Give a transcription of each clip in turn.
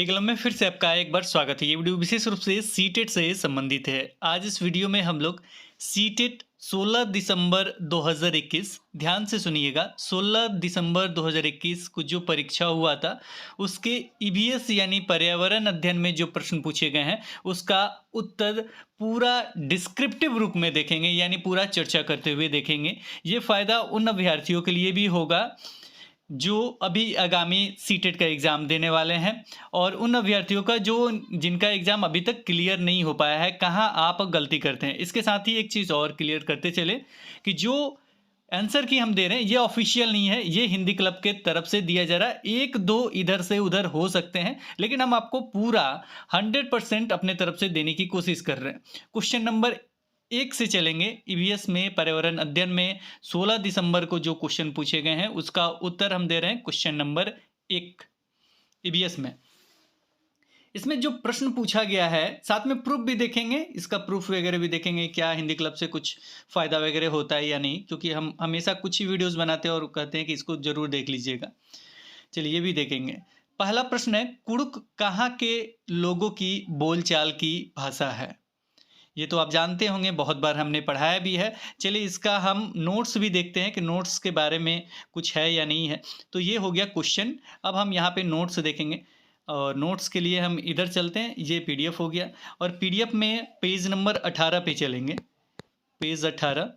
Curriculum में फिर से आपका एक बार स्वागत है। ये वीडियो विशेष रूप से सीटेट से संबंधित है। आज इस वीडियो में हम लोग सीटेट 16 दिसंबर 2021, ध्यान से सुनिएगा, 16 दिसंबर 2021 को जो परीक्षा हुआ था उसके ईवीएस यानी पर्यावरण अध्ययन में जो प्रश्न पूछे गए हैं उसका उत्तर पूरा डिस्क्रिप्टिव रूप में देखेंगे, यानी पूरा चर्चा करते हुए देखेंगे। ये फ़ायदा उन अभ्यर्थियों के लिए भी होगा जो अभी आगामी सीटेट का एग्ज़ाम देने वाले हैं, और उन अभ्यर्थियों का जो जिनका एग्ज़ाम अभी तक क्लियर नहीं हो पाया है, कहाँ आप गलती करते हैं। इसके साथ ही एक चीज़ और क्लियर करते चले कि जो आंसर की हम दे रहे हैं ये ऑफिशियल नहीं है, ये हिंदी क्लब के तरफ से दिया जा रहा है। एक दो इधर से उधर हो सकते हैं, लेकिन हम आपको पूरा 100% अपने तरफ से देने की कोशिश कर रहे हैं। क्वेश्चन नंबर 1 से चलेंगे। ईवीएस में पर्यावरण अध्ययन में 16 दिसंबर को जो क्वेश्चन पूछे गए हैं उसका उत्तर हम दे रहे हैं क्वेश्चन नंबर 1 ईवीएस में। इसमें जो प्रश्न पूछा गया है साथ में प्रूफ भी देखेंगे, इसका प्रूफ वगैरह भी देखेंगे, क्या हिंदी क्लब से कुछ फ़ायदा वगैरह होता है या नहीं, क्योंकि हम हमेशा कुछ ही वीडियोस बनाते हैं और कहते हैं कि इसको ज़रूर देख लीजिएगा। चलिए ये भी देखेंगे। पहला प्रश्न है, कुड़ुक कहाँ के लोगों की बोलचाल की भाषा है? ये तो आप जानते होंगे, बहुत बार हमने पढ़ाया भी है। चलिए इसका हम नोट्स भी देखते हैं कि नोट्स के बारे में कुछ है या नहीं है। तो ये हो गया क्वेश्चन। अब हम यहाँ पे नोट्स देखेंगे, और नोट्स के लिए हम इधर चलते हैं। ये पीडीएफ हो गया, और पीडीएफ में पेज नंबर 18 पे चलेंगे। पेज 18।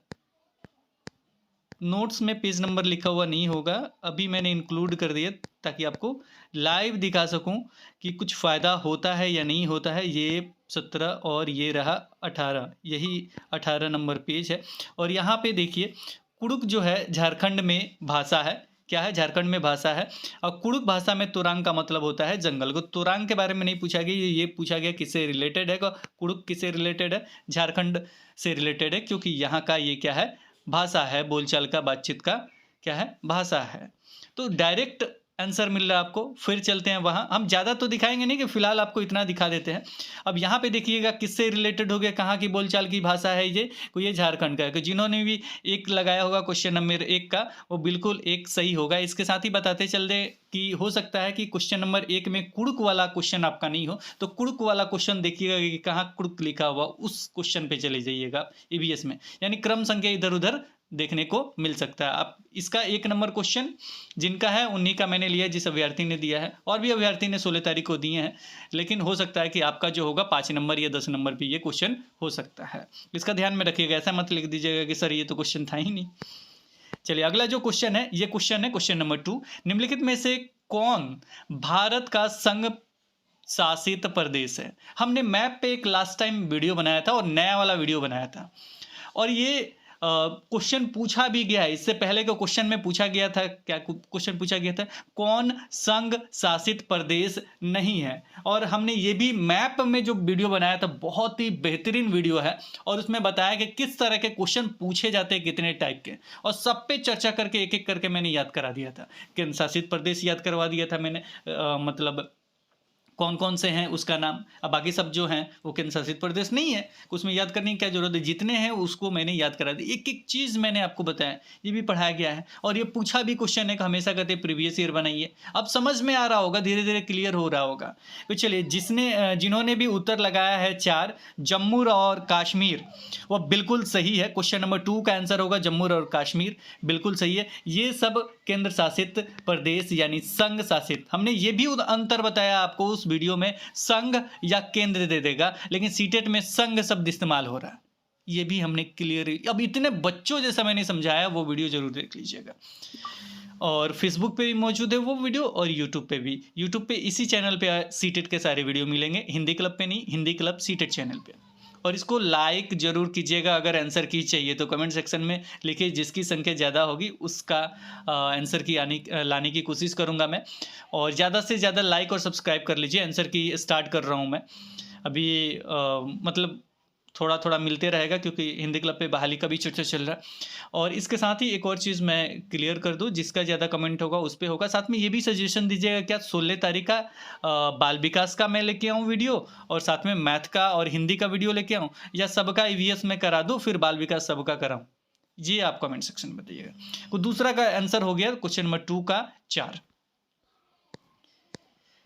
नोट्स में पेज नंबर लिखा हुआ नहीं होगा, अभी मैंने इंक्लूड कर दिया ताकि आपको लाइव दिखा सकूं कि कुछ फ़ायदा होता है या नहीं होता है। ये 17 और ये रहा 18, यही 18 नंबर पेज है। और यहाँ पे देखिए, कुड़ुक जो है झारखंड में भाषा है। क्या है? झारखंड में भाषा है। और कुड़ुक भाषा में तुरांग का मतलब होता है जंगल को। तुरांग के बारे में नहीं पूछा गया, ये पूछा गया किससे रिलेटेड है। कुड़ुक किससे रिलेटेड है? झारखंड से रिलेटेड है, क्योंकि यहाँ का ये क्या है? भाषा है, बोलचाल का, बातचीत का क्या है? भाषा है। तो डायरेक्ट आंसर मिल रहा है आपको। फिर चलते हैं वहाँ, हम ज़्यादा तो दिखाएंगे नहीं, कि फिलहाल आपको इतना दिखा देते हैं। अब यहाँ पे देखिएगा किससे रिलेटेड हो गया, कहाँ की बोलचाल की भाषा है ये झारखंड का है। कि जिन्होंने भी एक लगाया होगा क्वेश्चन नंबर 1 का, वो बिल्कुल एक सही होगा। इसके साथ ही बताते चल दे कि हो सकता है कि क्वेश्चन नंबर 1 में कुड़ुक वाला क्वेश्चन आपका नहीं हो, तो कुड़ुक वाला क्वेश्चन देखिएगा कि कहाँ कुड़ुक लिखा हुआ, उस क्वेश्चन पे चले जाइएगा ईवीएस में। यानी क्रम संख्या इधर उधर देखने को मिल सकता है। आप इसका 1 नंबर क्वेश्चन जिनका है उन्हीं का मैंने लिया, जिस अभ्यर्थी ने दिया है। और भी अभ्यर्थी ने 16 तारीख को दिए हैं, लेकिन हो सकता है कि आपका जो होगा 5 नंबर या 10 नंबर पे ये क्वेश्चन हो सकता है। इसका ध्यान में रखिएगा, ऐसा मत लिख दीजिएगा कि सर ये तो क्वेश्चन था ही नहीं। चलिए अगला जो क्वेश्चन है, ये क्वेश्चन है क्वेश्चन नंबर 2। निम्नलिखित में से कौन भारत का संघ शासित प्रदेश है? हमने मैप पे एक लास्ट टाइम वीडियो बनाया था और नया वाला वीडियो बनाया था, और ये क्वेश्चन पूछा भी गया है। इससे पहले के क्वेश्चन में पूछा गया था, क्या क्वेश्चन पूछा गया था? कौन संघ शासित प्रदेश नहीं है? और हमने ये भी मैप में जो वीडियो बनाया था, बहुत ही बेहतरीन वीडियो है, और उसमें बताया कि किस तरह के क्वेश्चन पूछे जाते हैं, कितने टाइप के, और सब पे चर्चा करके एक एक करके मैंने याद करा दिया था। केंद्र शासित प्रदेश याद करवा दिया था मैंने, मतलब कौन कौन से हैं उसका नाम। अब बाकी सब जो हैं वो केंद्र शासित प्रदेश नहीं है, उसमें याद करने की क्या जरूरत है? जितने हैं उसको मैंने याद करा दी, एक एक चीज़ मैंने आपको बताया, ये भी पढ़ाया गया है। और ये पूछा भी क्वेश्चन है कि हमेशा कहते प्रीवियस ईयर बनाइए। अब समझ में आ रहा होगा, धीरे धीरे क्लियर हो रहा होगा। तो चलिए, जिन्होंने भी उत्तर लगाया है 4, जम्मू और कश्मीर, वो बिल्कुल सही है। क्वेश्चन नंबर 2 का आंसर होगा जम्मू और कश्मीर, बिल्कुल सही है। ये सब केंद्र शासित प्रदेश यानी संघ शासित। हमने ये भी अंतर बताया आपको उस वीडियो में, संघ या केंद्र दे देगा, लेकिन सीटेट में संघ शब्द इस्तेमाल हो रहा है। ये भी हमने क्लियर, अब इतने बच्चों जैसा मैंने समझाया, वो वीडियो जरूर देख लीजिएगा। और फेसबुक पे भी मौजूद है वो वीडियो, और यूट्यूब पे भी। यूट्यूब पे इसी चैनल पे सीटेट के सारे वीडियो मिलेंगे, हिंदी क्लब पे नहीं, हिंदी क्लब सीटेट चैनल पे। और इसको लाइक जरूर कीजिएगा। अगर आंसर की चाहिए तो कमेंट सेक्शन में लिखिए, जिसकी संख्या ज़्यादा होगी उसका आंसर की लाने की कोशिश करूँगा मैं। और ज़्यादा से ज़्यादा लाइक और सब्सक्राइब कर लीजिए। आंसर की स्टार्ट कर रहा हूँ मैं अभी, मतलब थोड़ा थोड़ा मिलते रहेगा, क्योंकि हिंदी क्लब पे बहाली का भी चर्चा चल रहा है। और इसके साथ ही एक और चीज़ मैं क्लियर कर दूं, जिसका ज़्यादा कमेंट होगा उस पर होगा। साथ में ये भी सजेशन दीजिएगा, क्या 16 तारीख का बाल विकास का मैं लेके आऊँ वीडियो, और साथ में मैथ का और हिंदी का वीडियो लेके आऊँ, या सबका ईवीएस में करा दूँ फिर बाल विकास सबका कराऊँ? ये आप कमेंट सेक्शन में बताइएगा। तो दूसरा का आंसर हो गया क्वेश्चन नंबर 2 का 4।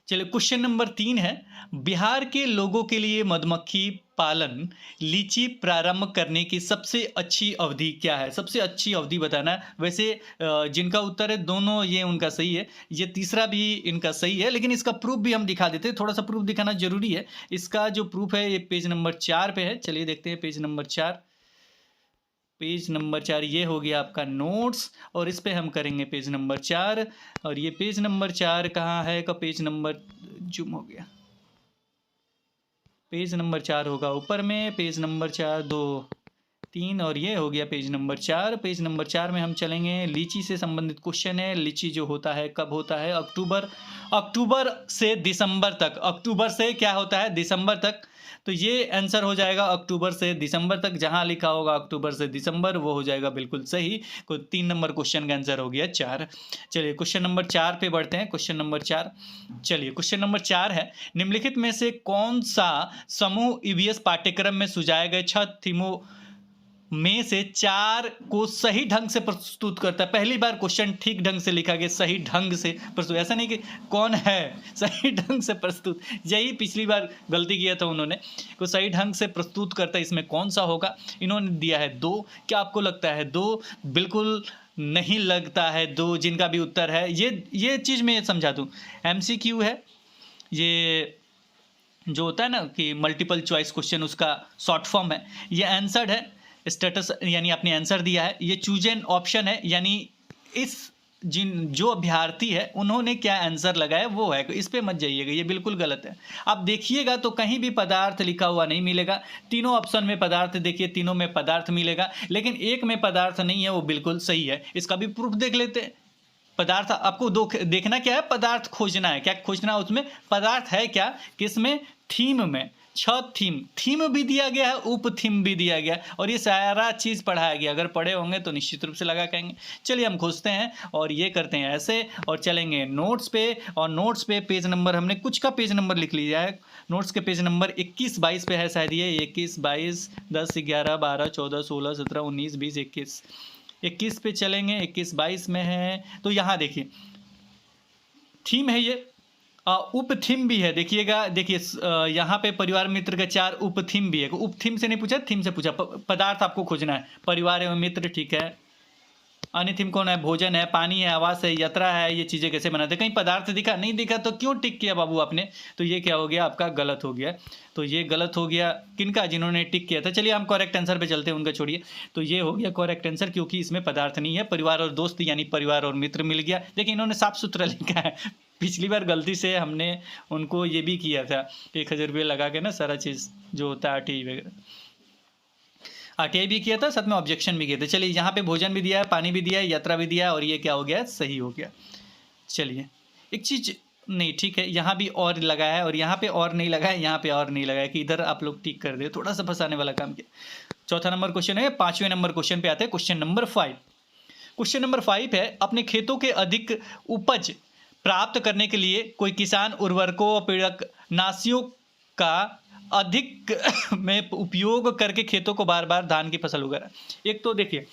चलिए क्वेश्चन नंबर 3 है, बिहार के लोगों के लिए मधुमक्खी पालन लीची प्रारंभ करने की सबसे अच्छी अवधि क्या है? सबसे अच्छी अवधि बताना है। वैसे जिनका उत्तर है दोनों ये उनका सही है, ये तीसरा भी इनका सही है, लेकिन इसका प्रूफ भी हम दिखा देते हैं, थोड़ा-सा प्रूफ दिखाना ज़रूरी है। इसका जो प्रूफ है ये पेज नंबर 4 पे है। चलिए देखते हैं पेज नंबर 4। पेज नंबर 4 ये हो गया आपका नोट्स, और इस पे हम करेंगे पेज नंबर 4, और ये पेज नंबर 4 कहाँ है का पेज नंबर जूम हो गया। पेज नंबर 4 होगा ऊपर में, पेज नंबर 4 2 3, और ये हो गया पेज नंबर 4। पेज नंबर 4 में हम चलेंगे, लीची से संबंधित क्वेश्चन है। लीची जो होता है कब होता है? अक्टूबर से दिसंबर तक। अक्टूबर से क्या होता है? दिसंबर तक। तो ये आंसर हो जाएगा अक्टूबर से दिसंबर तक। जहां लिखा होगा अक्टूबर से दिसंबर वो हो जाएगा बिल्कुल सही। को 3 नंबर क्वेश्चन का आंसर हो गया 4। चलिए क्वेश्चन नंबर 4 पे बढ़ते हैं। क्वेश्चन नंबर 4, चलिए क्वेश्चन नंबर 4 है, निम्नलिखित में से कौन सा समूह ईवीएस पाठ्यक्रम में सुझाए गए 6 थीमों में से 4 को सही ढंग से प्रस्तुत करता है? पहली बार क्वेश्चन ठीक ढंग से लिखा गया, सही ढंग से प्रस्तुत, ऐसा नहीं कि कौन है, सही ढंग से प्रस्तुत। यही पिछली बार गलती किया था उन्होंने, को सही ढंग से प्रस्तुत करता है, इसमें कौन सा होगा? इन्होंने दिया है 2। क्या आपको लगता है 2? बिल्कुल नहीं लगता है 2। जिनका भी उत्तर है, ये चीज़ मैं समझा दूँ, MCQ है ये, जो होता है ना कि मल्टीपल चॉइस क्वेश्चन, उसका शॉर्ट फॉर्म है। ये आंसर्ड है, स्टेटस यानी आपने आंसर दिया है। ये चूज एन ऑप्शन है, यानी इस जो अभ्यर्थी है उन्होंने क्या आंसर लगाया वो है, इस पे मत जाइएगा, ये बिल्कुल गलत है। आप देखिएगा तो कहीं भी पदार्थ लिखा हुआ नहीं मिलेगा। तीनों ऑप्शन में पदार्थ देखिए, तीनों में पदार्थ मिलेगा, लेकिन एक में पदार्थ नहीं है, वो बिल्कुल सही है। इसका भी प्रूफ देख लेते हैं। पदार्थ आपको देखना क्या है? पदार्थ खोजना है। क्या खोजना है उसमें? पदार्थ है क्या? किसमें? थीम में। 6 थीम भी दिया गया है, उप थीम भी दिया गया है, और ये सारा चीज़ पढ़ाया गया। अगर पढ़े होंगे तो निश्चित रूप से लगा कहेंगे। चलिए हम खोजते हैं और ये करते हैं ऐसे, और चलेंगे नोट्स पे, और नोट्स पे पेज नंबर हमने कुछ का पेज नंबर लिख लिया है। नोट्स के पेज नंबर 21-22 पे है शायद, ये 21-22 10 11 12 14 16 17 19 20 21 21 पे चलेंगे। 21-22 में है तो यहाँ देखिए थीम है, ये उप थीम भी है। देखिएगा, देखिए यहाँ पे परिवार मित्र का 4 उप थीम भी है। उप थीम से नहीं पूछा, थीम से पूछा। पदार्थ आपको खोजना है, परिवार एवं मित्र, ठीक है। अन्य थीम कौन है? भोजन है, पानी है, आवास है, यात्रा है। ये चीज़ें कैसे बनाते हैं? कहीं पदार्थ दिखा? नहीं दिखा, तो क्यों टिक किया बाबू आपने? तो ये क्या हो गया आपका? गलत हो गया। तो ये गलत हो गया किनका? जिन्होंने टिक किया था। चलिए हम करेक्ट आंसर पे चलते हैं, उनका छोड़िए। तो ये हो गया करेक्ट आंसर, क्योंकि इसमें पदार्थ नहीं है। परिवार और दोस्त यानी परिवार और मित्र मिल गया। देखिए इन्होंने साफ सुथरा लिखा है। पिछली बार गलती से हमने उनको ये भी किया था, 1000 रुपये लगा के ना सारा चीज़ जो होता है RTI वगैरह, RTI भी किया था, साथ में ऑब्जेक्शन भी किए थे। चलिए यहाँ पे भोजन भी दिया है, पानी भी दिया है, यात्रा भी दिया है, और ये क्या हो गया? सही हो गया। चलिए एक चीज़ नहीं, ठीक है, यहाँ भी और लगाया है, और यहाँ पे और नहीं लगाया, यहाँ पे और नहीं लगाया, कि इधर आप लोग टिक कर दे, थोड़ा सा फंसाने वाला काम किया। चौथा नंबर क्वेश्चन है। 5वें नंबर क्वेश्चन पे आते हैं, क्वेश्चन नंबर 5। क्वेश्चन नंबर 5 है, अपने खेतों के अधिक उपज प्राप्त करने के लिए कोई किसान उर्वरकों और पीड़कनाशियों का अधिक में उपयोग करके खेतों को बार बार धान की फसल उगा रहा है। एक तो देखिए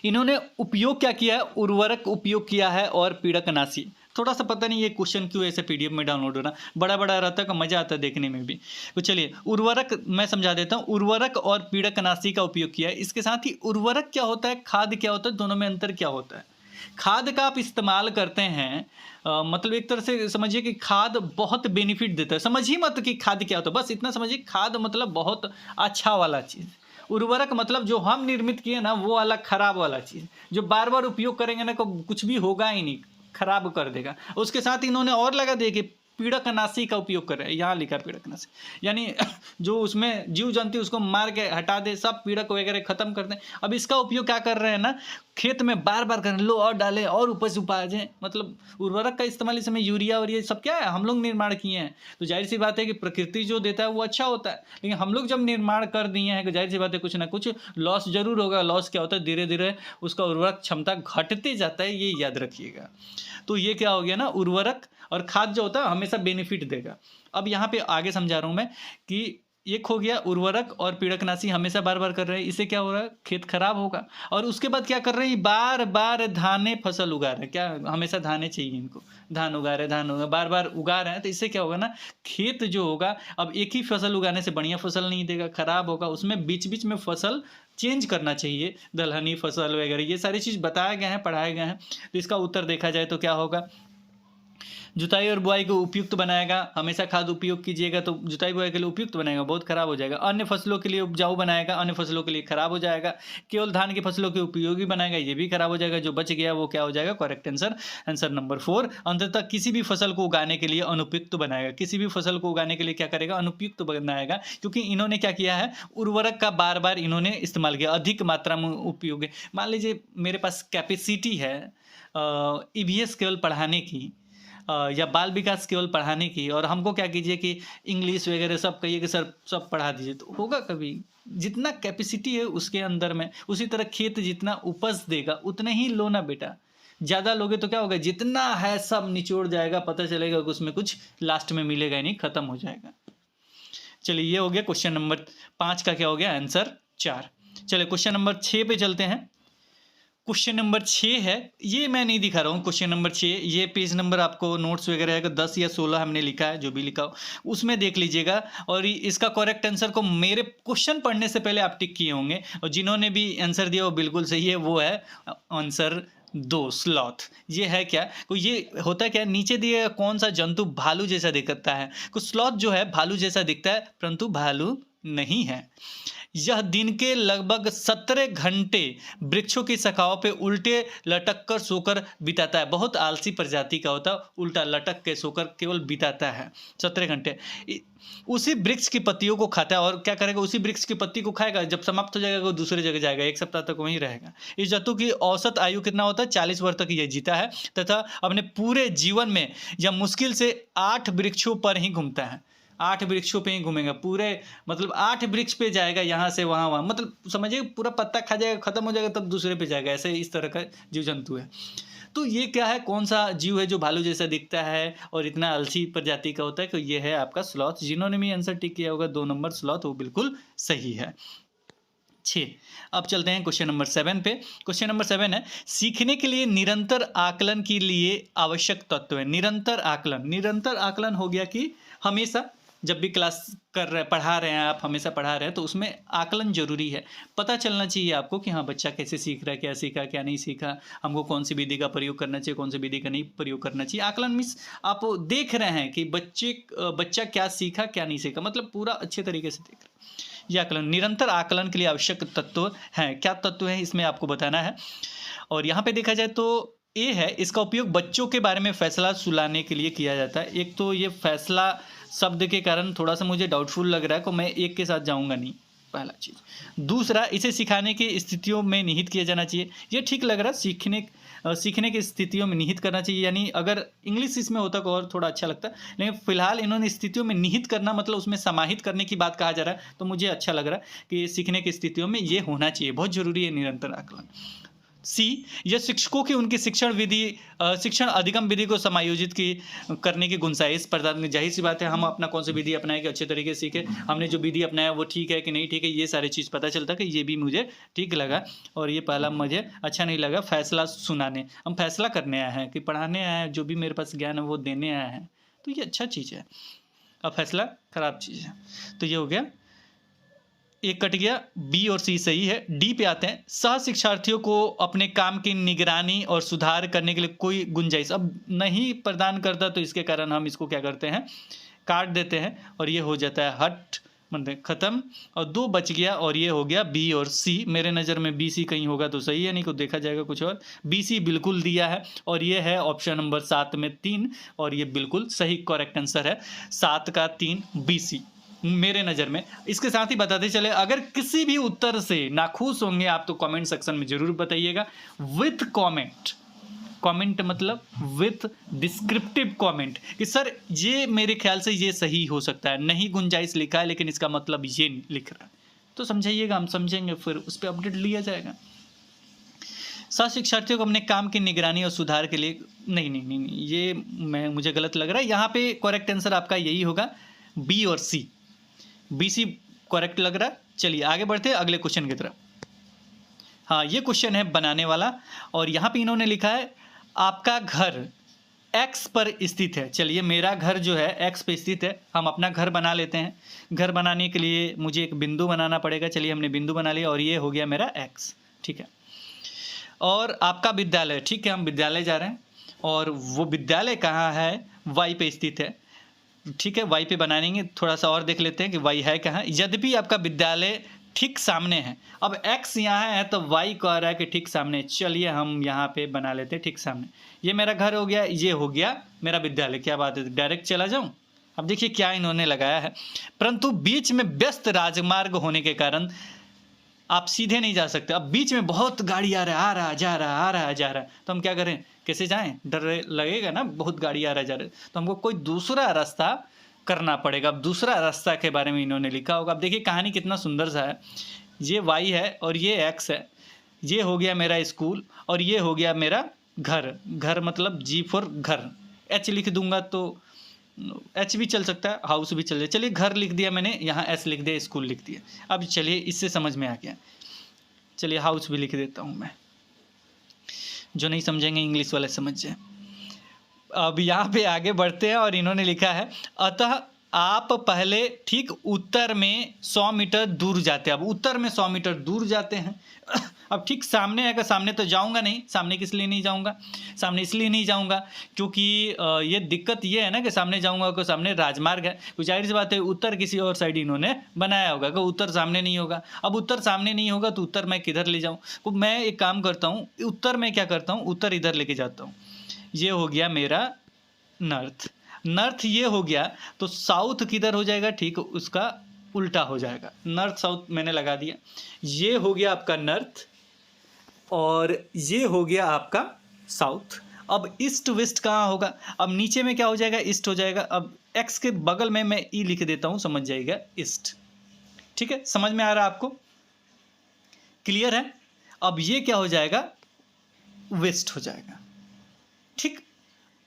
इन्होंने उपयोग क्या किया है? उर्वरक उपयोग किया है और पीड़कनाशी। थोड़ा सा पता नहीं ये क्वेश्चन क्यों ऐसे PDF में डाउनलोड हो रहा, बड़ा बड़ा रहता है, मजा आता है देखने में भी। तो चलिए उर्वरक मैं समझा देता हूँ। उर्वरक और पीड़कनाशी का उपयोग किया है। इसके साथ ही उर्वरक क्या होता है, खाद क्या होता है, दोनों में अंतर क्या होता है? खाद का आप इस्तेमाल करते हैं, मतलब एक तरह से समझिए कि खाद बहुत बेनिफिट देता है। समझिए मत कि खाद क्या होता है, बस इतना समझिए, खाद मतलब बहुत अच्छा वाला चीज़। उर्वरक मतलब जो हम निर्मित किए ना, वो वाला खराब वाला चीज़, जो बार बार उपयोग करेंगे ना, कुछ भी होगा ही नहीं, खराब कर देगा। उसके साथ इन्होंने और लगा दिया कि पीड़कनाशी का उपयोग कर रहे हैं। यहाँ लिखा पीड़कनाशी, यानी जो उसमें जीव जंतु उसको मार के हटा दे, सब पीड़क वगैरह खत्म कर दें। अब इसका उपयोग क्या कर रहे हैं ना, खेत में बार बार करें, लो और डालें और उपज जाए। मतलब उर्वरक का इस्तेमाल इस समय यूरिया और ये सब क्या है, हम लोग निर्माण किए हैं। तो जाहिर सी बात है कि प्रकृति जो देता है वो अच्छा होता है, लेकिन हम लोग जब निर्माण कर दिए हैं तो जाहिर सी बात है कुछ ना कुछ लॉस जरूर होगा। लॉस क्या होता है, धीरे धीरे उसका उर्वरक क्षमता घटते जाता है, ये याद रखिएगा। तो ये क्या हो गया ना, उर्वरक और खाद जो होता है हमेशा बेनिफिट देगा। अब यहाँ पे आगे समझा रहा हूँ मैं कि एक हो गया उर्वरक और पीड़कनाशी हमेशा बार-बार कर रहे हैं, इससे क्या हो रहा है? खेत खराब होगा। और उसके बाद क्या कर रहे हैं? बार-बार धाने फसल उगा रहे हैं। क्या हमेशा धानें चाहिए इनको, धान उगा रहे हैं, धान उगा बार-बार उगा रहे हैं, तो इससे क्या होगा ना, खेत जो होगा अब एक ही फसल उगाने से बढ़िया फसल नहीं देगा, खराब होगा। उसमें बीच-बीच में फसल चेंज करना चाहिए, दलहनी फसल वगैरह ये सारी चीज़ बताए गए हैं, पढ़ाए गए हैं। तो इसका उत्तर देखा जाए तो क्या होगा? जुताई और बुआई को उपयुक्त बनाएगा, हमेशा खाद उपयोग कीजिएगा तो जुताई बुआई के लिए उपयुक्त बनाएगा, बहुत खराब हो जाएगा। अन्य फसलों के लिए उपजाऊ बनाएगा, अन्य फसलों के लिए खराब हो जाएगा। केवल धान की फसलों के उपयोगी बनाएगा, ये भी खराब हो जाएगा। जो बच गया वो क्या हो जाएगा? Correct answer, answer number 4। अंततः किसी भी फसल को उगाने के लिए अनुपयुक्त बनाएगा, किसी भी फसल को उगाने के लिए क्या करेगा? अनुपयुक्त बनाएगा, क्योंकि इन्होंने क्या किया है? उर्वरक का बार बार इन्होंने इस्तेमाल किया, अधिक मात्रा में उपयोग है। मान लीजिए मेरे पास कैपेसिटी है ईवीएस केवल पढ़ाने की, या बाल विकास केवल पढ़ाने की, और हमको क्या कीजिए कि इंग्लिश वगैरह सब कहिए कि सर सब पढ़ा दीजिए, तो होगा कभी? जितना कैपेसिटी है उसके अंदर में, उसी तरह खेत जितना उपज देगा उतने ही लो ना बेटा। ज़्यादा लोगे तो क्या होगा? जितना है सब निचोड़ जाएगा, पता चलेगा कि उसमें कुछ लास्ट में मिलेगा ही नहीं, खत्म हो जाएगा। चलिए ये हो गया क्वेश्चन नंबर 5 का क्या हो गया? आंसर 4। चलिए क्वेश्चन नंबर 6 पे चलते हैं। क्वेश्चन नंबर 6 है, ये मैं नहीं दिखा रहा हूँ। क्वेश्चन नंबर 6 ये पेज नंबर आपको नोट्स वगैरह है 10 या 16 हमने लिखा है, जो भी लिखा हो उसमें देख लीजिएगा। और इसका करेक्ट आंसर को मेरे क्वेश्चन पढ़ने से पहले आप टिक किए होंगे, और जिन्होंने भी आंसर दिया वो बिल्कुल सही है, वो है आंसर 2 स्लॉथ। ये है क्या? तो ये होता क्या? नीचे दिए कौन सा जंतु भालू जैसा दिखता है? कुछ स्लॉथ जो है भालू जैसा दिखता है, परंतु भालू नहीं है। यह दिन के लगभग 17 घंटे वृक्षों की शाखाओं पे उल्टे लटक कर सोकर बिताता है। बहुत आलसी प्रजाति का होता है, उल्टा लटक के सोकर केवल बिताता है 17 घंटे। उसी वृक्ष की पत्तियों को खाता है, और क्या करेगा? उसी वृक्ष की पत्ती को खाएगा, जब समाप्त हो जाएगा वो दूसरे जगह जाएगा, 1 सप्ताह तक वहीं रहेगा। इस जंतु की औसत आयु कितना होता है? 40 वर्ष तक यह जीता है, तथा अपने पूरे जीवन में यह मुश्किल से 8 वृक्षों पर ही घूमता है। 8 वृक्षों पे ही घूमेगा पूरे, मतलब 8 वृक्ष पे जाएगा, यहाँ से वहाँ वहाँ, मतलब समझिए पूरा पत्ता खा जाएगा, खत्म हो जाएगा, तब दूसरे पे जाएगा। ऐसे इस तरह का जीव जंतु है। तो ये क्या है? कौन सा जीव है जो भालू जैसा दिखता है और इतना आलसी प्रजाति का होता है? तो ये है आपका स्लॉथ। जिन्होंने भी आंसर टिक किया होगा 2 नंबर स्लॉथ, वो बिल्कुल सही है। 6। अब चलते हैं क्वेश्चन नंबर 7 पे। क्वेश्चन नंबर 7 है, सीखने के लिए निरंतर आकलन के लिए आवश्यक तत्व है। निरंतर आकलन, निरंतर आकलन हो गया कि हमेशा जब भी क्लास कर रहे पढ़ा रहे हैं आप, हमेशा पढ़ा रहे हैं, तो उसमें आकलन जरूरी है। पता चलना चाहिए आपको कि हाँ बच्चा कैसे सीख रहा है, क्या सीखा क्या नहीं सीखा, हमको कौन सी विधि का प्रयोग करना चाहिए, कौन सी विधि का नहीं प्रयोग करना चाहिए। आकलन मीन्स आप देख रहे हैं कि बच्चा क्या सीखा क्या नहीं सीखा, मतलब पूरा अच्छे तरीके से देख रहे हैं। यह आकलन, निरंतर आकलन के लिए आवश्यक तत्व हैं। क्या तत्व हैं इसमें आपको बताना है। और यहाँ पे देखा जाए तो ए है, इसका उपयोग बच्चों के बारे में फैसला सुलाने के लिए किया जाता है। एक तो ये फैसला शब्द के कारण थोड़ा सा मुझे डाउटफुल लग रहा है, को मैं एक के साथ जाऊंगा नहीं, पहला चीज़। दूसरा, इसे सिखाने की स्थितियों में निहित किया जाना चाहिए। ये ठीक लग रहा है, सीखने की स्थितियों में निहित करना चाहिए, यानी अगर इंग्लिश इसमें होता तो और थोड़ा अच्छा लगता, लेकिन फिलहाल इन्होंने स्थितियों में निहित करना मतलब उसमें समाहित करने की बात कहा जा रहा है, तो मुझे अच्छा लग रहा है कि सीखने की स्थितियों में ये होना चाहिए, बहुत जरूरी है निरंतर आकलन। सी, यह शिक्षकों की उनकी शिक्षण अधिगम विधि को समायोजित करने की गुंजाइश प्रदान। जाहिर सी बात है, हम अपना कौन सी विधि अपनाएं कि अच्छे तरीके से सीखे, हमने जो विधि अपनाया वो ठीक है कि नहीं ठीक है, ये सारी चीज़ पता चलता है कि ये भी मुझे ठीक लगा। और ये पहला मुझे अच्छा नहीं लगा, फैसला सुनाने, हम फैसला करने आए हैं कि पढ़ाने आए हैं, जो भी मेरे पास ज्ञान है वो देने आए हैं, तो ये अच्छा चीज़ है। अब फैसला खराब चीज़ है, तो ये हो गया, एक कट गया, बी और सी सही है। डी पे आते हैं, सह शिक्षार्थियों को अपने काम की निगरानी और सुधार करने के लिए कोई गुंजाइश अब नहीं प्रदान करता, तो इसके कारण हम इसको क्या करते हैं, काट देते हैं, और ये हो जाता है हट, मतलब खत्म। और 2 बच गया, और ये हो गया बी और सी। मेरे नज़र में बी सी कहीं होगा तो सही है, नहीं तो देखा जाएगा कुछ और। बी सी बिल्कुल दिया है, और ये है ऑप्शन नंबर 7 में 3, और ये बिल्कुल सही करेक्ट आंसर है, 7 का 3 बी सी मेरे नज़र में। इसके साथ ही बताते चले, अगर किसी भी उत्तर से नाखुश होंगे आप तो कमेंट सेक्शन में जरूर बताइएगा, विथ कमेंट। कमेंट मतलब विथ डिस्क्रिप्टिव कमेंट, कि सर ये मेरे ख्याल से ये सही हो सकता है, नहीं गुंजाइश लिखा है लेकिन इसका मतलब ये लिख रहा है, तो समझाइएगा, हम समझेंगे, फिर उस पर अपडेट लिया जाएगा। सह शिक्षार्थियों को अपने काम की निगरानी और सुधार के लिए, नहीं, ये मुझे गलत लग रहा है। यहाँ पे करेक्ट आंसर आपका यही होगा, बी और सी। BC करेक्ट लग रहा है। चलिए आगे बढ़ते हैं अगले क्वेश्चन की तरफ। हाँ, ये क्वेश्चन है बनाने वाला और यहाँ पे इन्होंने लिखा है आपका घर एक्स पर स्थित है। चलिए मेरा घर जो है एक्स पे स्थित है, हम अपना घर बना लेते हैं। घर बनाने के लिए मुझे एक बिंदु बनाना पड़ेगा। चलिए हमने बिंदु बना लिया और ये हो गया मेरा एक्स, ठीक है। और आपका विद्यालय, ठीक है, हम विद्यालय जा रहे हैं और वो विद्यालय कहाँ है, वाई पे स्थित है, ठीक है। वाई पे बनाएंगे, थोड़ा सा और देख लेते हैं कि वाई है कहाँ। यद्यपि आपका विद्यालय ठीक सामने है, अब एक्स यहाँ है तो वाई कह रहा है कि ठीक सामने। चलिए हम यहाँ पे बना लेते हैं ठीक सामने। ये मेरा घर हो गया, ये हो गया मेरा विद्यालय। क्या बात है, डायरेक्ट चला जाऊँ। अब देखिए क्या इन्होंने लगाया है, परंतु बीच में व्यस्त राजमार्ग होने के कारण आप सीधे नहीं जा सकते। अब बीच में बहुत गाड़ी आ रहा है, आ रहा जा रहा, आ रहा जा रहा, तो हम क्या करें, कैसे जाएं, डर लगेगा ना, बहुत गाड़ी आ रहा जा रहा, तो हमको कोई दूसरा रास्ता करना पड़ेगा। अब दूसरा रास्ता के बारे में इन्होंने लिखा होगा। अब देखिए कहानी कितना सुंदर सा है। ये वाई है और ये एक्स है, ये हो गया मेरा स्कूल और ये हो गया मेरा घर। घर मतलब जी फॉर घर, एच लिख दूंगा तो एच भी चल सकता है, हाउस भी चल जाए। चलिए घर लिख दिया मैंने, यहाँ एस लिख दिया, स्कूल लिख दिया। अब चलिए इससे समझ में आ गया। चलिए हाउस भी लिख देता हूँ मैं, जो नहीं समझेंगे इंग्लिश वाले समझ जाए। अब यहाँ पे आगे बढ़ते हैं और इन्होंने लिखा है अतः आप पहले ठीक उत्तर में 100 मीटर दूर जाते हैं। अब उत्तर में 100 मीटर दूर जाते हैं। अब ठीक सामने है, सामने तो जाऊंगा नहीं। सामने किस लिए नहीं जाऊंगा, सामने इसलिए नहीं जाऊंगा क्योंकि ये दिक्कत ये है ना कि सामने जाऊंगा तो सामने राजमार्ग है, कुछ जाहिर सी बात है उत्तर किसी और साइड इन्होंने बनाया होगा कि उत्तर सामने नहीं होगा। अब उत्तर सामने नहीं होगा तो उत्तर मैं किधर ले जाऊँ, तो मैं एक काम करता हूँ, उत्तर में क्या करता हूँ, उत्तर इधर लेके जाता हूँ। ये हो गया मेरा नॉर्थ, नॉर्थ ये हो गया तो साउथ किधर हो जाएगा, ठीक उसका उल्टा हो जाएगा। नॉर्थ साउथ मैंने लगा दिया। ये हो गया आपका नॉर्थ और ये हो गया आपका साउथ। अब ईस्ट वेस्ट कहाँ होगा, अब नीचे में क्या हो जाएगा, ईस्ट हो जाएगा। अब एक्स के बगल में मैं ई लिख देता हूँ, समझ जाएगा ईस्ट, ठीक है। समझ में आ रहा है आपको, क्लियर है। अब ये क्या हो जाएगा, वेस्ट हो जाएगा, ठीक।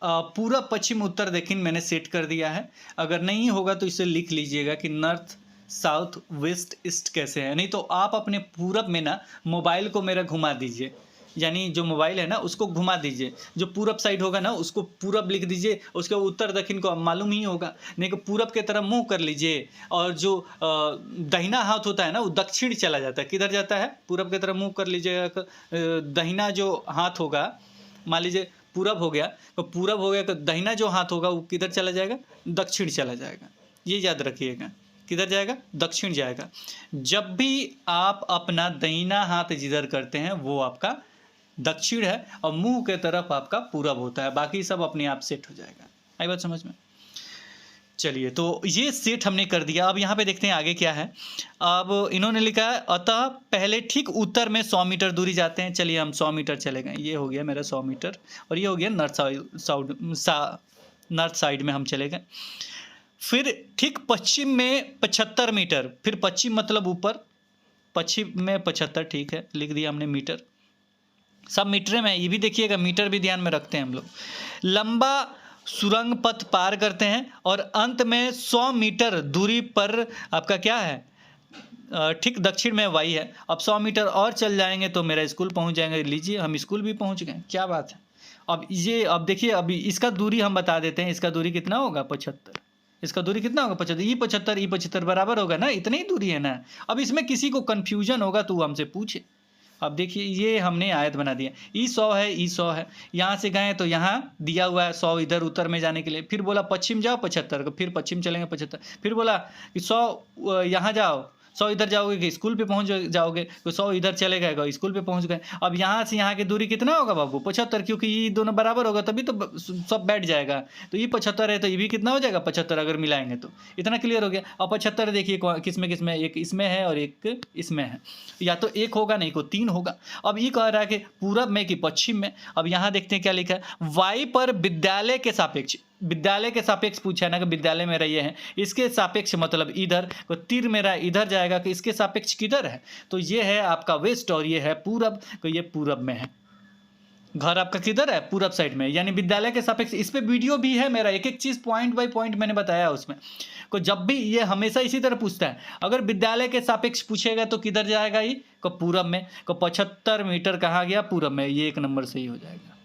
पूरा पश्चिम उत्तर दक्षिण मैंने सेट कर दिया है। अगर नहीं होगा तो इसे लिख लीजिएगा कि नॉर्थ साउथ वेस्ट ईस्ट कैसे है। नहीं तो आप अपने पूरब में ना मोबाइल को मेरा घुमा दीजिए, यानी जो मोबाइल है ना उसको घुमा दीजिए। जो पूरब साइड होगा ना उसको पूरब लिख दीजिए, उसके उत्तर दक्षिण को मालूम ही होगा। नहीं तो पूरब के तरफ मुंह कर लीजिए और जो दाहिना हाथ होता है ना वो दक्षिण चला जाता है। किधर जाता है, पूरब की तरफ मुंह कर लीजिएगा। दाहिना जो हाथ होगा, मान लीजिए पूरब हो गया तो पूरब हो गया तो दाहिना जो हाथ होगा वो किधर चला जाएगा, दक्षिण चला जाएगा। ये याद रखिएगा, किधर जाएगा, दक्षिण जाएगा। जब भी आप अपना दाहिना हाथ जिधर करते हैं वो आपका दक्षिण है और मुंह के तरफ आपका पूरब होता है। बाकी सब अपने आप सेट हो जाएगा। आई बात समझ में। चलिए तो ये सेट हमने कर दिया। अब यहाँ पे देखते हैं आगे क्या है। अब इन्होंने लिखा है अतः पहले ठीक उत्तर में 100 मीटर दूरी जाते हैं। चलिए हम 100 मीटर चले गए। ये हो गया मेरा 100 मीटर और ये हो गया नॉर्थ साइड में हम चले गए। फिर ठीक पश्चिम में 75 मीटर, फिर पश्चिम मतलब ऊपर, पश्चिम में 75, ठीक है, लिख दिया हमने मीटर। सब मीटर में, ये भी देखिएगा मीटर भी ध्यान में रखते हैं हम लोग। लंबा सुरंग पथ पार करते हैं और अंत में 100 मीटर दूरी पर आपका क्या है, ठीक दक्षिण में वाई है। अब 100 मीटर और चल जाएंगे तो मेरा स्कूल पहुंच जाएंगे। लीजिए हम स्कूल भी पहुंच गए, क्या बात है। अब ये, अब देखिए अभी इसका दूरी हम बता देते हैं। इसका दूरी कितना होगा, 75। इसका दूरी कितना होगा, 75। ई 75 बराबर होगा ना, इतनी ही दूरी है ना। अब इसमें किसी को कन्फ्यूजन होगा तो हमसे पूछे। अब देखिए ये हमने आयत बना दिया, ई 100 है, ई 100 है। यहाँ से गए तो यहाँ दिया हुआ है 100 इधर उत्तर में जाने के लिए। फिर बोला पश्चिम जाओ 75, फिर पश्चिम चलेंगे 75। फिर बोला कि 100 यहाँ जाओ, 100 इधर जाओगे कि स्कूल पे पहुँच जाओगे, तो 100 इधर चले गए स्कूल पे पहुँच गए। अब यहाँ से यहाँ की दूरी कितना होगा बाबू, 75, क्योंकि ये दोनों बराबर होगा तभी तो सब बैठ जाएगा। तो ये 75 है तो ये भी कितना हो जाएगा, 75 अगर मिलाएंगे तो। इतना क्लियर हो गया। और 75 देखिए किस में, एक इसमें है और एक इसमें है। या तो एक होगा नहीं को 3 होगा। अब ये कह रहा है कि पूरब में कि पश्चिम में। अब यहाँ देखते हैं क्या लिखा है, वाई पर विद्यालय के सापेक्ष, विद्यालय के सापेक्ष पूछा है ना कि विद्यालय मेरा ये है, इसके सापेक्ष मतलब इधर, तो तीर मेरा इधर जाएगा कि इसके सापेक्ष किधर है, तो ये है आपका वेस्ट और ये है पूरब, तो ये पूरब में है। घर आपका किधर है? पूरब साइड में, यानी विद्यालय के सापेक्ष। इस पे वीडियो भी है मेरा, एक एक चीज़ पॉइंट बाय पॉइंट मैंने बताया उसमें। को जब भी ये हमेशा इसी तरह पूछता है, अगर विद्यालय के सापेक्ष पूछेगा तो किधर जाएगा ये? को पूरब में। को 75 मीटर कहाँ गया? पूरब में। ये 1 नंबर सही हो जाएगा।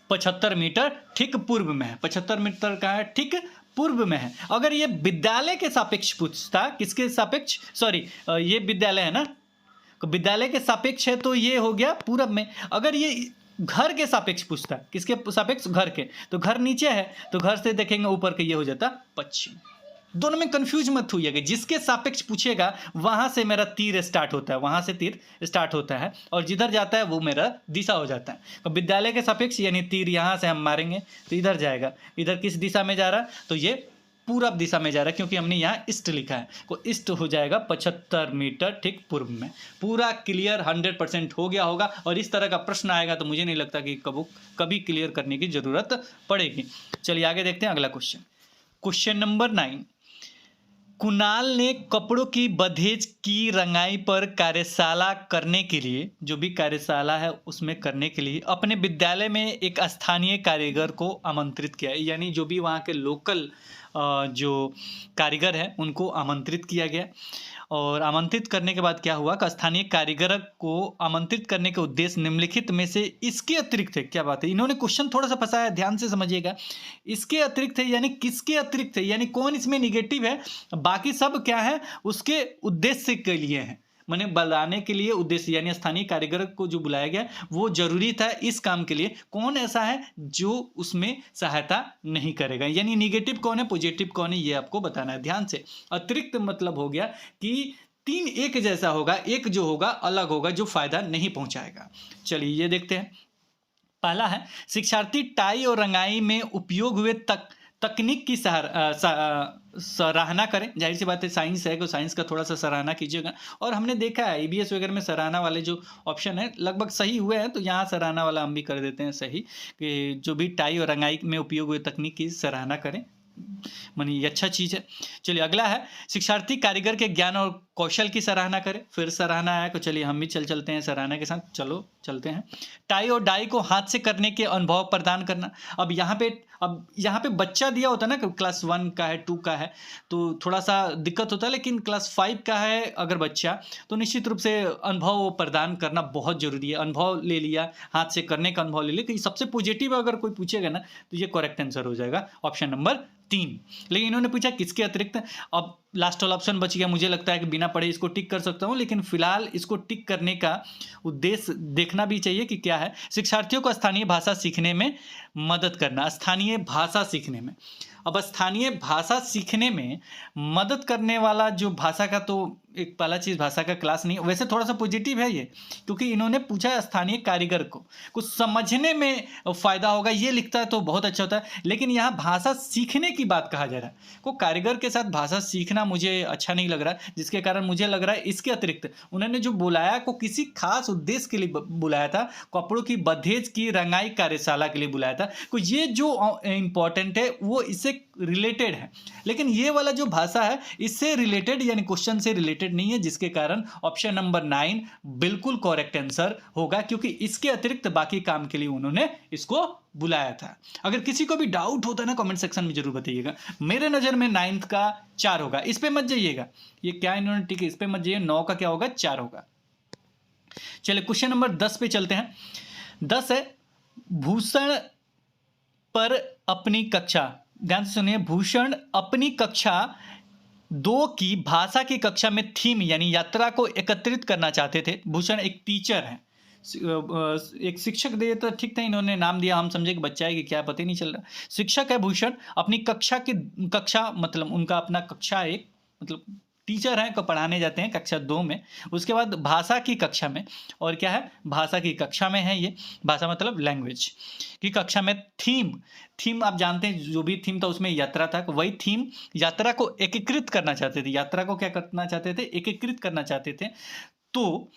75 मीटर ठीक पूर्व में है। 75 मीटर कहाँ है? ठीक पूर्व में है। अगर ये विद्यालय के सापेक्ष पूछता, किसके सापेक्ष? सॉरी, ये विद्यालय है ना, तो विद्यालय के सापेक्ष है तो ये हो गया पूरब में। अगर ये घर के सापेक्ष पूछता, किसके सापेक्ष? घर के, तो घर नीचे है तो घर से देखेंगे ऊपर के, ये हो जाता पश्चिम। दोनों में कंफ्यूज मत होइएगा, जिसके सापेक्ष पूछेगा वहां से मेरा तीर स्टार्ट होता है, वहां से तीर स्टार्ट होता है और जिधर जाता है वो मेरा दिशा हो जाता है। तो विद्यालय के सापेक्ष यानी तीर यहां से हम मारेंगे तो इधर जाएगा। इधर किस दिशा में जा रहा है? तो ये पूरब दिशा में जा रहा है, क्योंकि हमने यहाँ ईस्ट लिखा है। तो ईस्ट हो जाएगा 75 मीटर ठीक पूर्व में। पूरा क्लियर 100% हो गया होगा। और इस तरह का प्रश्न आएगा तो मुझे नहीं लगता कि कभी क्लियर करने की जरूरत पड़ेगी। चलिए आगे देखते हैं अगला क्वेश्चन। Question number 9। कुणाल ने कपड़ों की बधेज की रंगाई पर कार्यशाला करने के लिए, जो भी कार्यशाला है उसमें करने के लिए अपने विद्यालय में एक स्थानीय कारीगर को आमंत्रित किया। यानी जो भी वहाँ के लोकल जो कारीगर है उनको आमंत्रित किया गया। और आमंत्रित करने के बाद क्या हुआ कि स्थानीय कारीगर को आमंत्रित करने के उद्देश्य निम्नलिखित में से इसके अतिरिक्त है। क्या बात है, इन्होंने क्वेश्चन थोड़ा सा फंसाया, ध्यान से समझिएगा। इसके अतिरिक्त है यानी किसके अतिरिक्त है, यानी कौन इसमें निगेटिव है, बाकी सब क्या है उसके उद्देश्य के लिए है। मैंने बुलाने के लिए उद्देश्य, यानी स्थानीय कारीगर को जो बुलाया गया वो जरूरी था इस काम के लिए। कौन ऐसा है जो उसमें सहायता नहीं करेगा, यानी निगेटिव कौन है पॉजिटिव कौन है, ये आपको बताना है ध्यान से। अतिरिक्त मतलब हो गया कि 3 एक जैसा होगा, एक जो होगा अलग होगा, जो फायदा नहीं पहुंचाएगा। चलिए ये देखते हैं। पहला है शिक्षार्थी टाई और रंगाई में उपयोग हुए तकनीक की सराहना करें। जाहिर सी बात है साइंस है तो साइंस का थोड़ा सा सराहना कीजिएगा। और हमने देखा है ईबीएस वगैरह में सराहना वाले जो ऑप्शन है लगभग सही हुए हैं, तो यहाँ सराहना वाला हम भी कर देते हैं सही, कि जो भी टाई और रंगाई में उपयोग हुए तकनीक की सराहना करें। मानी ये अच्छा चीज़ है। चलिए अगला है शिक्षार्थी कारीगर के ज्ञान और कौशल की सराहना करें। फिर सराहना है तो चलिए हम भी चलते हैं सराहना के साथ, चलो चलते हैं। टाई और डाई को हाथ से करने के अनुभव प्रदान करना। अब यहाँ पे बच्चा दिया होता है ना, क्लास 1 का है 2 का है तो थोड़ा सा दिक्कत होता है, लेकिन क्लास 5 का है अगर बच्चा तो निश्चित रूप से अनुभव प्रदान करना बहुत जरूरी है। अनुभव ले लिया, हाथ से करने का अनुभव ले लिया, तो ये सबसे पॉजिटिव अगर कोई पूछेगा ना तो ये करेक्ट आंसर हो जाएगा ऑप्शन नंबर 3। लेकिन इन्होंने पूछा किसके अतिरिक्त। अब लास्ट वाला ऑप्शन बच गया। मुझे लगता है कि बिना पढ़े इसको टिक कर सकता हूं, लेकिन फिलहाल इसको टिक करने का उद्देश्य देखना भी चाहिए कि क्या है। शिक्षार्थियों को स्थानीय भाषा सीखने में मदद करना। स्थानीय भाषा सीखने में, अब स्थानीय भाषा सीखने में मदद करने वाला जो भाषा का, तो एक पहला चीज़ भाषा का क्लास नहीं, वैसे थोड़ा सा पॉजिटिव है ये, क्योंकि इन्होंने पूछा स्थानीय कारीगर को कुछ समझने में फ़ायदा होगा, ये लिखता है तो बहुत अच्छा होता है। लेकिन यहाँ भाषा सीखने की बात कहा जा रहा है, को कारीगर के साथ भाषा सीखना मुझे अच्छा नहीं लग रहा, जिसके कारण मुझे लग रहा है इसके अतिरिक्त उन्होंने जो बुलाया को किसी खास उद्देश्य के लिए बुलाया था, कपड़ों की बधेज की रंगाई कार्यशाला के लिए बुलाया था। तो ये जो इम्पोर्टेंट है वो इससे रिलेटेड है, लेकिन ये वाला जो भाषा है इससे रिलेटेड यानी क्वेश्चन से रिलेटेड नहीं है, जिसके कारण ऑप्शन नंबर 9 बिल्कुल करेक्ट आंसर होगा, क्योंकि इसके अतिरिक्त बाकी काम के लिए उन्होंने इसको बुलाया था। अगर किसी को भी डाउट होता है ना कमेंट सेक्शन में जरूर बताइएगा। मेरे नज़र में 9th का 4 होगा, इस पे मत जाइएगा, ये क्या इन्होंने ठीक है, इस पे मत जाइए। 9 का क्या होगा? 4 होगा। चलिए क्वेश्चन नंबर 10 पे चलते हैं। 10 है भूषण पर अपनी कक्षा, ध्यान से सुनिए, भूषण अपनी कक्षा 2 की भाषा की कक्षा में थीम यानी यात्रा को एकत्रित करना चाहते थे। भूषण एक टीचर है, एक शिक्षक दे तो ठीक था, इन्होंने नाम दिया, हम समझे कि बच्चा है कि क्या पता ही नहीं चल रहा। शिक्षक है भूषण, अपनी कक्षा मतलब उनका अपना कक्षा, एक मतलब टीचर हैं को पढ़ाने जाते हैं कक्षा 2 में। उसके बाद भाषा की कक्षा में, और क्या है भाषा की कक्षा में है, ये भाषा मतलब लैंग्वेज की कक्षा में थीम आप जानते हैं जो भी थीम था उसमें यात्रा था, वही थीम यात्रा को एकीकृत करना चाहते थे। यात्रा को क्या करना चाहते थे? एकीकृत करना चाहते थे। तो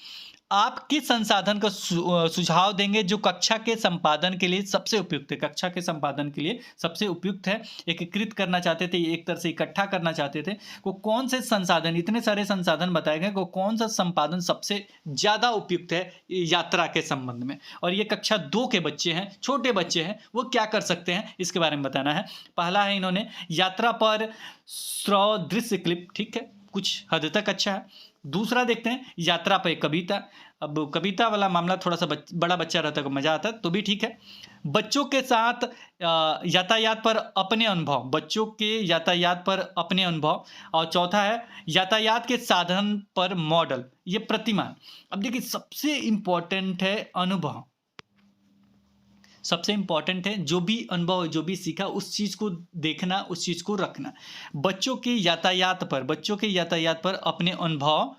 आप किस संसाधन का सुझाव देंगे जो कक्षा के संपादन के लिए सबसे उपयुक्त है? कक्षा के संपादन के लिए सबसे उपयुक्त है। एकीकृत करना चाहते थे, एक तरह से इकट्ठा करना चाहते थे। को कौन से संसाधन, इतने सारे संसाधन बताए गए, को कौन सा संपादन सबसे ज़्यादा उपयुक्त है यात्रा के संबंध में? और ये कक्षा 2 के बच्चे हैं, छोटे बच्चे हैं, वो क्या कर सकते हैं इसके बारे में बताना है। पहला है इन्होंने यात्रा पर श्रव्य दृश्य क्लिप, ठीक है, कुछ हद तक अच्छा है। दूसरा देखते हैं यात्रा पे कविता। अब कविता वाला मामला थोड़ा सा बड़ा बच्चा रहता है तो मजा आता है, तो भी ठीक है। बच्चों के साथ यातायात पर अपने अनुभव, बच्चों के यातायात पर अपने अनुभव। और चौथा है यातायात के साधन पर मॉडल, ये प्रतिमान। अब देखिए सबसे इंपॉर्टेंट है अनुभव, सबसे इंपॉर्टेंट है जो भी अनुभव, जो भी सीखा उस चीज़ को देखना, उस चीज़ को रखना। बच्चों के यातायात पर अपने अनुभव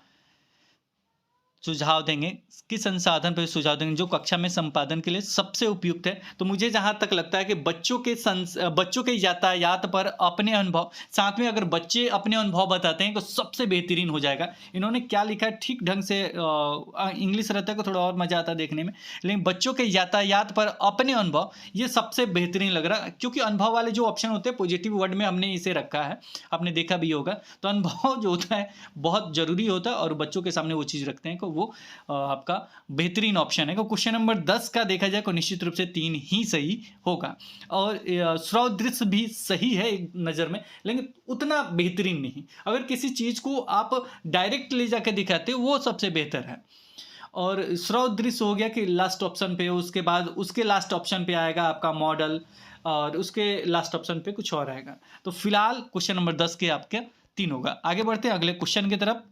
सुझाव देंगे, किस संसाधन पर सुझाव देंगे जो कक्षा में संपादन के लिए सबसे उपयुक्त है। तो मुझे जहाँ तक लगता है कि बच्चों के यातायात पर अपने अनुभव, साथ में अगर बच्चे अपने अनुभव बताते हैं तो सबसे बेहतरीन हो जाएगा। इन्होंने क्या लिखा है ठीक ढंग से, इंग्लिश रहता है तो थोड़ा और मज़ा आता है देखने में, लेकिन बच्चों के यातायात पर अपने अनुभव ये सबसे बेहतरीन लग रहा है, क्योंकि अनुभव वाले जो ऑप्शन होते हैं पॉजिटिव वर्ड में हमने इसे रखा है, आपने देखा भी होगा। तो अनुभव जो होता है बहुत ज़रूरी होता है और बच्चों के सामने वो चीज़ रखते हैं वो आपका बेहतरीन ऑप्शन है। क्वेश्चन नंबर 10 का देखा जाए तो निश्चित रूप से 3 ही सही होगा। और श्रव्य दृश्य भी सही है एक नज़र में, लेकिन उतना बेहतरीन नहीं। अगर किसी चीज़ को आप डायरेक्ट ले जाकर दिखाते हो वो सबसे बेहतर है। और श्रव्य दृश्य हो गया कि लास्ट ऑप्शन पे, उसके बाद उसके लास्ट ऑप्शन पे आएगा आपका मॉडल, और उसके लास्ट ऑप्शन पे कुछ और आएगा। तो फिलहाल क्वेश्चन नंबर 10 के आपके 3 होगा। आगे बढ़ते हैं अगले क्वेश्चन की तरफ।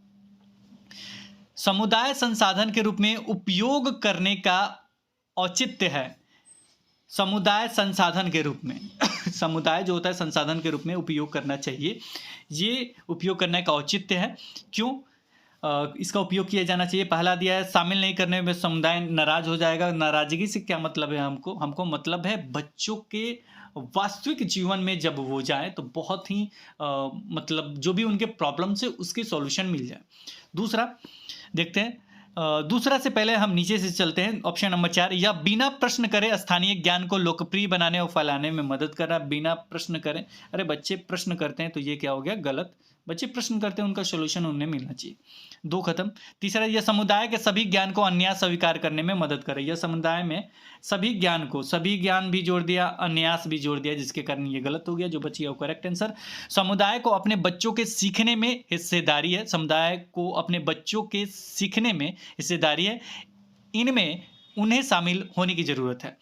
समुदाय संसाधन के रूप में उपयोग करने का औचित्य है। समुदाय संसाधन के रूप में समुदाय जो होता है संसाधन के रूप में उपयोग करना चाहिए, ये उपयोग करने का औचित्य है। क्यों इसका उपयोग किया जाना चाहिए? पहला दिया है शामिल नहीं करने में समुदाय नाराज हो जाएगा। नाराजगी से क्या मतलब है? हमको मतलब है बच्चों के वास्तविक जीवन में जब वो जाए तो बहुत ही मतलब जो भी उनके प्रॉब्लम से उसके सॉल्यूशन मिल जाए। दूसरा देखते हैं, दूसरा से पहले हम नीचे से चलते हैं। ऑप्शन नंबर 4, या बिना प्रश्न करे स्थानीय ज्ञान को लोकप्रिय बनाने और फैलाने में मदद कर रहा है। बिना प्रश्न करें, अरे बच्चे प्रश्न करते हैं तो ये क्या हो गया? गलत। बच्चे प्रश्न करते हैं, उनका सोल्यूशन उन्हें मिलना चाहिए। 2 खत्म। तीसरा, यह समुदाय के सभी ज्ञान को अन्यास स्वीकार करने में मदद करे। यह समुदाय में सभी ज्ञान भी जोड़ दिया, अन्यास भी जोड़ दिया, जिसके कारण ये गलत हो गया। जो बची है करेक्ट आंसर। समुदाय को अपने बच्चों के सीखने में हिस्सेदारी है। समुदाय को अपने बच्चों के सीखने में हिस्सेदारी है। इनमें उन्हें शामिल होने की ज़रूरत है।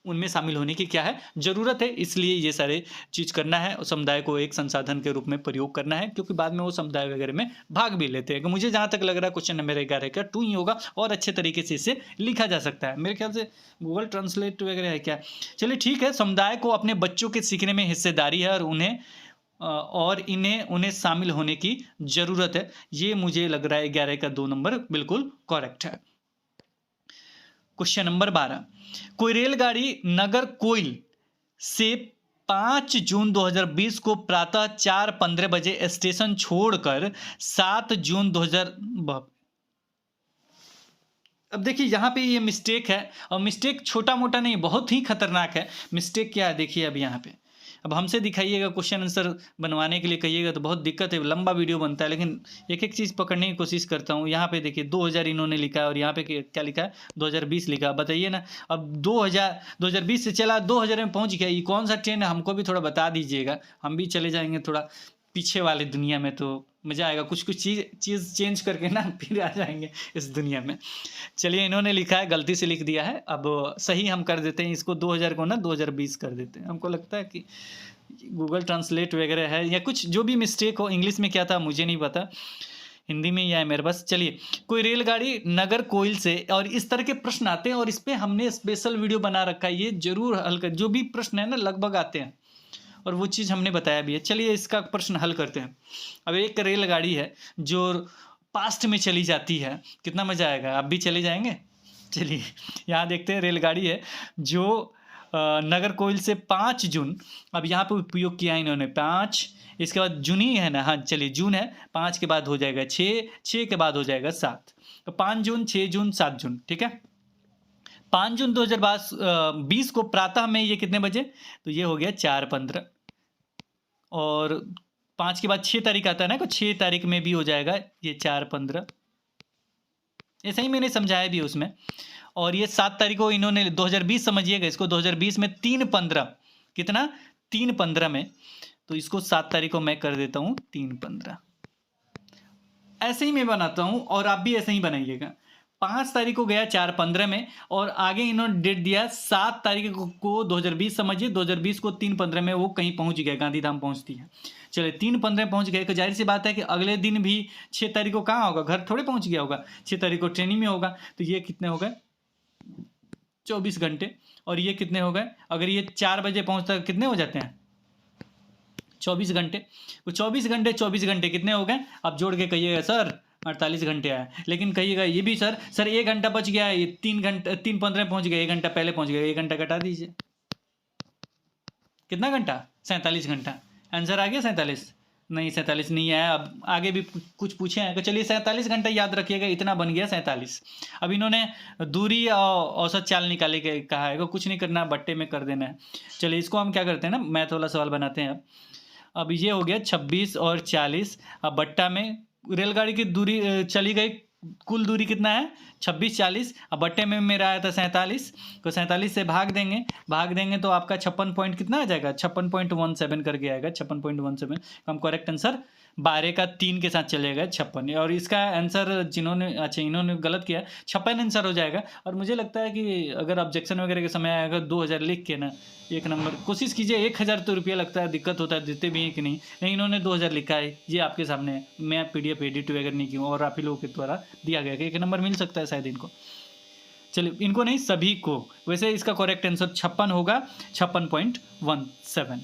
उनमें शामिल होने की क्या है? ज़रूरत है। इसलिए ये सारे चीज़ करना है और समुदाय को एक संसाधन के रूप में प्रयोग करना है, क्योंकि बाद में वो समुदाय वगैरह में भाग भी लेते हैं। मुझे जहाँ तक लग रहा है क्वेश्चन नंबर 11 का 2 ही होगा और अच्छे तरीके से इसे लिखा जा सकता है। मेरे ख्याल से गूगल ट्रांसलेट वगैरह है क्या? चलिए ठीक है। समुदाय को अपने बच्चों के सीखने में हिस्सेदारी है और उन्हें शामिल होने की ज़रूरत है। ये मुझे लग रहा है 11 का 2 नंबर बिल्कुल करेक्ट है। क्वेश्चन नंबर 12, कोई रेलगाड़ी नगर कोइल से 5 जून 2020 को प्रातः 4:15 बजे स्टेशन छोड़कर 7 जून 2000। अब देखिए यहाँ पे ये मिस्टेक है, और मिस्टेक छोटा मोटा नहीं, बहुत ही खतरनाक है। मिस्टेक क्या है देखिए अब यहाँ पे। अब हमसे दिखाइएगा, क्वेश्चन आंसर बनवाने के लिए कहिएगा तो बहुत दिक्कत है, लंबा वीडियो बनता है, लेकिन एक एक चीज़ पकड़ने की कोशिश करता हूँ। यहाँ पे देखिए 2000 इन्होंने लिखा है और यहाँ पे क्या लिखा है? 2020 लिखा है। बताइए ना, अब 2020 से चला 2000 में पहुँच गया। ये कौन सा ट्रेंड है हमको भी थोड़ा बता दीजिएगा, हम भी चले जाएंगे थोड़ा पीछे वाले दुनिया में, तो मज़ा आएगा। कुछ चीज़ चेंज करके ना फिर आ जाएंगे इस दुनिया में। चलिए, इन्होंने लिखा है, गलती से लिख दिया है, अब सही हम कर देते हैं इसको, 2000 को ना 2020 कर देते हैं। हमको लगता है कि गूगल ट्रांसलेट वगैरह है या कुछ जो भी मिस्टेक हो। इंग्लिश में क्या था मुझे नहीं पता, हिंदी में ही है मेरे पास। चलिए, कोई रेलगाड़ी नगर कोइल से, और इस तरह के प्रश्न आते हैं और इस पर हमने स्पेशल वीडियो बना रखा है, ये जरूर हल कर। जो भी प्रश्न है ना लगभग आते हैं और वो चीज़ हमने बताया भी है। चलिए इसका प्रश्न हल करते हैं। अब एक रेलगाड़ी है जो पास्ट में चली जाती है, कितना मज़ा आएगा, आप भी चले जाएंगे। चलिए यहाँ देखते हैं, रेलगाड़ी है जो नगर कोइल से 5 जून, अब यहाँ पे उपयोग किया इन्होंने 5, इसके बाद जून ही है ना, हाँ चलिए जून है, 5 के बाद हो जाएगा 6, 6 के बाद हो जाएगा 7, तो 5 जून, 6 जून, 7 जून, ठीक है। 5 जून 2020 को प्रातः में ये कितने बजे, तो ये हो गया 4:15, और 5 के बाद 6 तारीख आता है ना, तो 6 तारीख में भी हो जाएगा ये 4:15, ऐसा ही मैंने समझाया भी उसमें। और ये 7 तारीख को इन्होंने 2020 समझिएगा इसको, 2020 में 3:15, कितना 3:15 में, तो इसको 7 तारीख को मैं कर देता हूँ 3:15, ऐसे ही मैं बनाता हूँ और आप भी ऐसे ही बनाइएगा। 5 तारीख को गया 4:15 में, और आगे इन्होंने डेट दिया 7 तारीख को 2020 समझिए, 2020 को 3:15 में वो कहीं पहुंच गया, गांधीधाम पहुंचती है, चलिए 3:15 पहुंच गए, तो जाहिर सी बात है कि अगले दिन भी 6 तारीख को कहाँ होगा, घर थोड़े पहुंच गया होगा, 6 तारीख को ट्रेनिंग में होगा, तो ये कितने हो गए 24 घंटे, और ये कितने हो गए, अगर ये 4 बजे पहुंचता कितने हो जाते हैं 24 घंटे, तो 24 घंटे 24 घंटे कितने हो गए, आप जोड़ के कहिएगा सर 48 घंटे आया, लेकिन कहिएगा ये भी सर 1 घंटा बच गया, ये 3 घंटे 3:15 पहुंच गया, 1 घंटा पहले पहुंच गया, 1 घंटा घटा दीजिए, कितना घंटा 47 घंटा, आंसर आ गया 47, नहीं 47 नहीं आया, अब आगे भी कुछ पूछे हैं, तो चलिए 47 घंटा याद रखिएगा, इतना बन गया 47। अब इन्होंने दूरी और औसत चाल निकाले के कहा है, कुछ नहीं करना, बट्टे में कर देना है। चलिए इसको हम क्या करते हैं ना, मैथ वाला सवाल बनाते हैं। अब ये हो गया 26 और 40, अब बट्टा में रेलगाड़ी की दूरी चली गई, कुल दूरी कितना है 26 40, अब बट्टे में मेरा आया था 47, तो 47 से भाग देंगे तो आपका 56 पॉइंट कितना आ जाएगा, 56.17 करके आएगा, 56.17, हम करेक्ट आंसर 12 का 3 के साथ चलेगा 56, और इसका आंसर जिन्होंने, अच्छा इन्होंने गलत किया, 56 आंसर हो जाएगा। और मुझे लगता है कि अगर ऑब्जेक्शन वगैरह के समय आएगा 2000 लिख के ना, 1 नंबर कोशिश कीजिए, 1000 तो रुपया लगता है, दिक्कत होता है, देते भी हैं कि नहीं, इन्होंने 2000 लिखा है, ये आपके सामने है, मैं PDF एडिट वगैरह नहीं किया, और आप ही लोगों के द्वारा दिया गया कि 1 नंबर मिल सकता है शायद इनको, चलिए इनको नहीं सभी को, वैसे इसका करेक्ट आंसर 56 होगा, 56.17।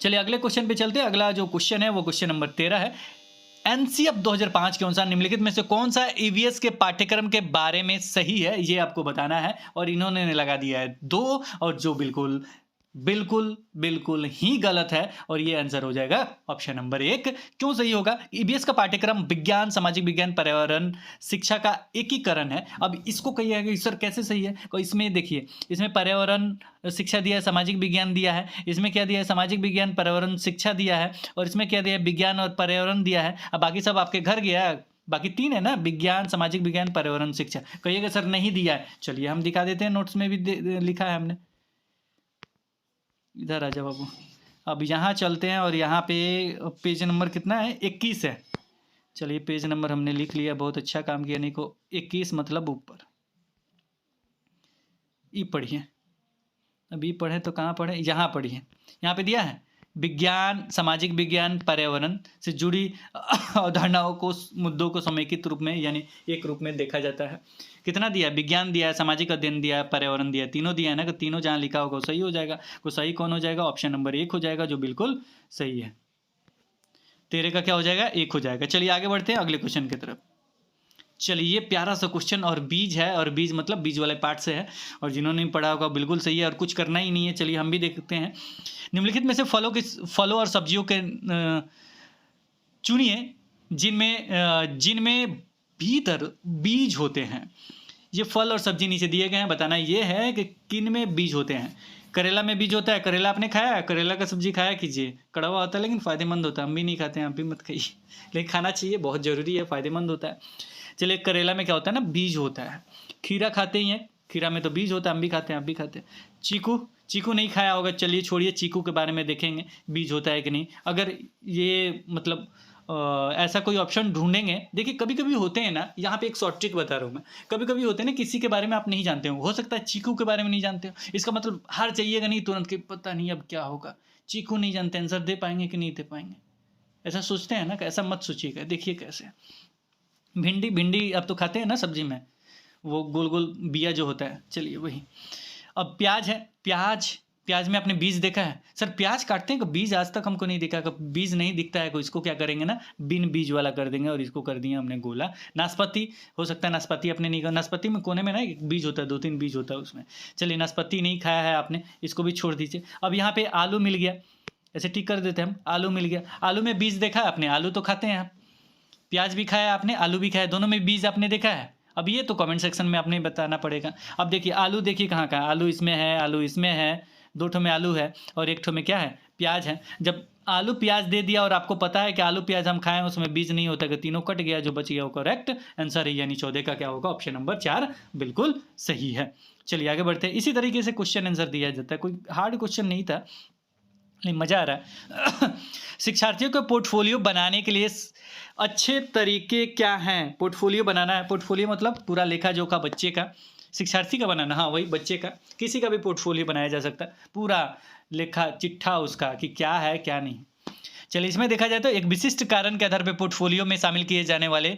चलिए अगले क्वेश्चन पे चलते हैं। अगला जो क्वेश्चन है वो क्वेश्चन नंबर 13 है। एनसीएफ 2005 के अनुसार निम्नलिखित में से कौन सा ईवीएस के पाठ्यक्रम के बारे में सही है, ये आपको बताना है, और इन्होंने लगा दिया है 2, और जो बिल्कुल बिल्कुल बिल्कुल ही गलत है, और ये आंसर हो जाएगा ऑप्शन नंबर 1। क्यों सही होगा, ईबीएस का पाठ्यक्रम विज्ञान, सामाजिक विज्ञान, पर्यावरण शिक्षा का एकीकरण है। अब इसको कहिएगा सर कैसे सही है, तो इसमें देखिए, इसमें पर्यावरण शिक्षा दिया है, सामाजिक विज्ञान दिया है, इसमें क्या दिया है, सामाजिक विज्ञान पर्यावरण शिक्षा दिया है, और इसमें क्या दिया है, विज्ञान और पर्यावरण दिया है। अब बाकी सब आपके घर गया, बाकी 3 है ना, विज्ञान, सामाजिक विज्ञान, पर्यावरण शिक्षा, कहिएगा सर नहीं दिया है, चलिए हम दिखा देते हैं, नोट्स में भी लिखा है हमने, इधर आ जाओ बाबू। अब यहाँ चलते हैं, और यहाँ पे पेज नंबर कितना है, 21 है, चलिए पेज नंबर हमने लिख लिया, बहुत अच्छा काम किया, नहीं को 21 मतलब ऊपर, ई पढ़िए, अभी पढ़े तो कहाँ पढ़े, यहाँ पढ़िए, यहाँ पे दिया है विज्ञान, सामाजिक विज्ञान, पर्यावरण से जुड़ी अवधारणाओं को, मुद्दों को समेकित रूप में यानी एक रूप में देखा जाता है। कितना दिया, विज्ञान दिया है, सामाजिक अध्ययन दिया है, पर्यावरण दिया है, तीनों दिया है ना, कि तीनों जहाँ लिखा होगा वो सही हो जाएगा। तो सही कौन हो जाएगा, ऑप्शन नंबर 1 हो जाएगा, जो बिल्कुल सही है। 13 का क्या हो जाएगा, 1 हो जाएगा। चलिए आगे बढ़ते हैं अगले क्वेश्चन की तरफ। चलिए ये प्यारा सा क्वेश्चन, और बीज है, और बीज मतलब बीज वाले पार्ट से है, और जिन्होंने पढ़ा होगा बिल्कुल सही है, और कुछ करना ही नहीं है। चलिए हम भी देखते हैं। निम्नलिखित में से फलों और सब्जियों के चुनिए जिनमें भीतर बीज होते हैं। ये फल और सब्जी नीचे दिए गए हैं, बताना ये है कि किन में बीज होते हैं। करेला में बीज होता है, करेला आपने खाया है, करेला का सब्जी खाया कीजिए, कड़वा होता है लेकिन फ़ायदेमंद होता है, हम भी नहीं खाते हैं, आप भी मत खाइए, लेकिन खाना चाहिए, बहुत ज़रूरी है, फ़ायदेमंद होता है। चलिए करेला में क्या होता है ना, बीज होता है। खीरा खाते ही हैं, खीरा में तो बीज होता है, हम भी खाते हैं, आप भी खाते हैं। चीकू नहीं खाया होगा, चलिए छोड़िए, चीकू के बारे में देखेंगे बीज होता है कि नहीं। अगर ये मतलब ऐसा कोई ऑप्शन ढूंढेंगे, देखिए कभी कभी होते हैं ना, यहाँ पे एक शॉर्ट ट्रिक बता रहा हूँ मैं, कभी कभी होते हैं ना, किसी के बारे में आप नहीं जानते हो सकता है चीकू के बारे में नहीं जानते हो, इसका मतलब हार चाहिएगा नहीं तुरंत कि पता नहीं अब क्या होगा, चीकू नहीं जानते, आंसर दे पाएंगे कि नहीं दे पाएंगे, ऐसा सोचते हैं ना, ऐसा मत सोचिएगा। देखिए कैसे, भिंडी अब तो खाते हैं ना सब्जी में, वो गोल गोल बिया जो होता है, चलिए वही। अब प्याज है, प्याज में आपने बीज देखा है? सर प्याज काटते हैं, बीज आज तक हमको नहीं दिखा। बीज नहीं दिखता है, इसको क्या करेंगे ना, बिन बीज वाला कर देंगे और इसको कर दिया हमने गोला। नाशपाती हो सकता है, नाशपाती आपने नहीं खाया। नाशपाती में कोने में ना एक बीज होता है, 2-3 बीज होता है उसमें। चलिए नाशपाती नहीं खाया है आपने, इसको भी छोड़ दीजिए। अब यहाँ पे आलू मिल गया, ऐसे टिक कर देते हैं हम, आलू मिल गया। आलू में बीज देखा है आपने? आलू तो खाते हैं आप। प्याज भी खाया आपने, आलू भी खाया, दोनों में बीज आपने देखा है? अब ये तो कमेंट सेक्शन में आपने बताना पड़ेगा। अब देखिए आलू, देखिए कहाँ कहाँ आलू, इसमें है, आलू इसमें है, 2 ठो में आलू है और 1 ठो में क्या है, प्याज है। जब आलू प्याज दे दिया और आपको पता है कि आलू प्याज हम खाएं, उसमें बीज नहीं होता, कि तीनों कट गया, जो बच गया वो करेक्ट आंसर है। यानी 14 का क्या होगा, ऑप्शन नंबर 4 बिल्कुल सही है। चलिए आगे बढ़ते हैं। इसी तरीके से क्वेश्चन आंसर दिया जाता है, कोई हार्ड क्वेश्चन नहीं था, नहीं मज़ा आ रहा है। शिक्षार्थियों को पोर्टफोलियो बनाने के लिए अच्छे तरीके क्या हैं? पोर्टफोलियो बनाना है, पोर्टफोलियो मतलब पूरा लेखा जोखा बच्चे का, शिक्षार्थी का बनाना, हाँ वही बच्चे का, किसी का भी पोर्टफोलियो बनाया जा सकता है, पूरा लेखा चिट्ठा उसका कि क्या है क्या नहीं। चलिए इसमें देखा जाए तो एक विशिष्ट कारण के आधार पर पोर्टफोलियो में शामिल किए जाने वाले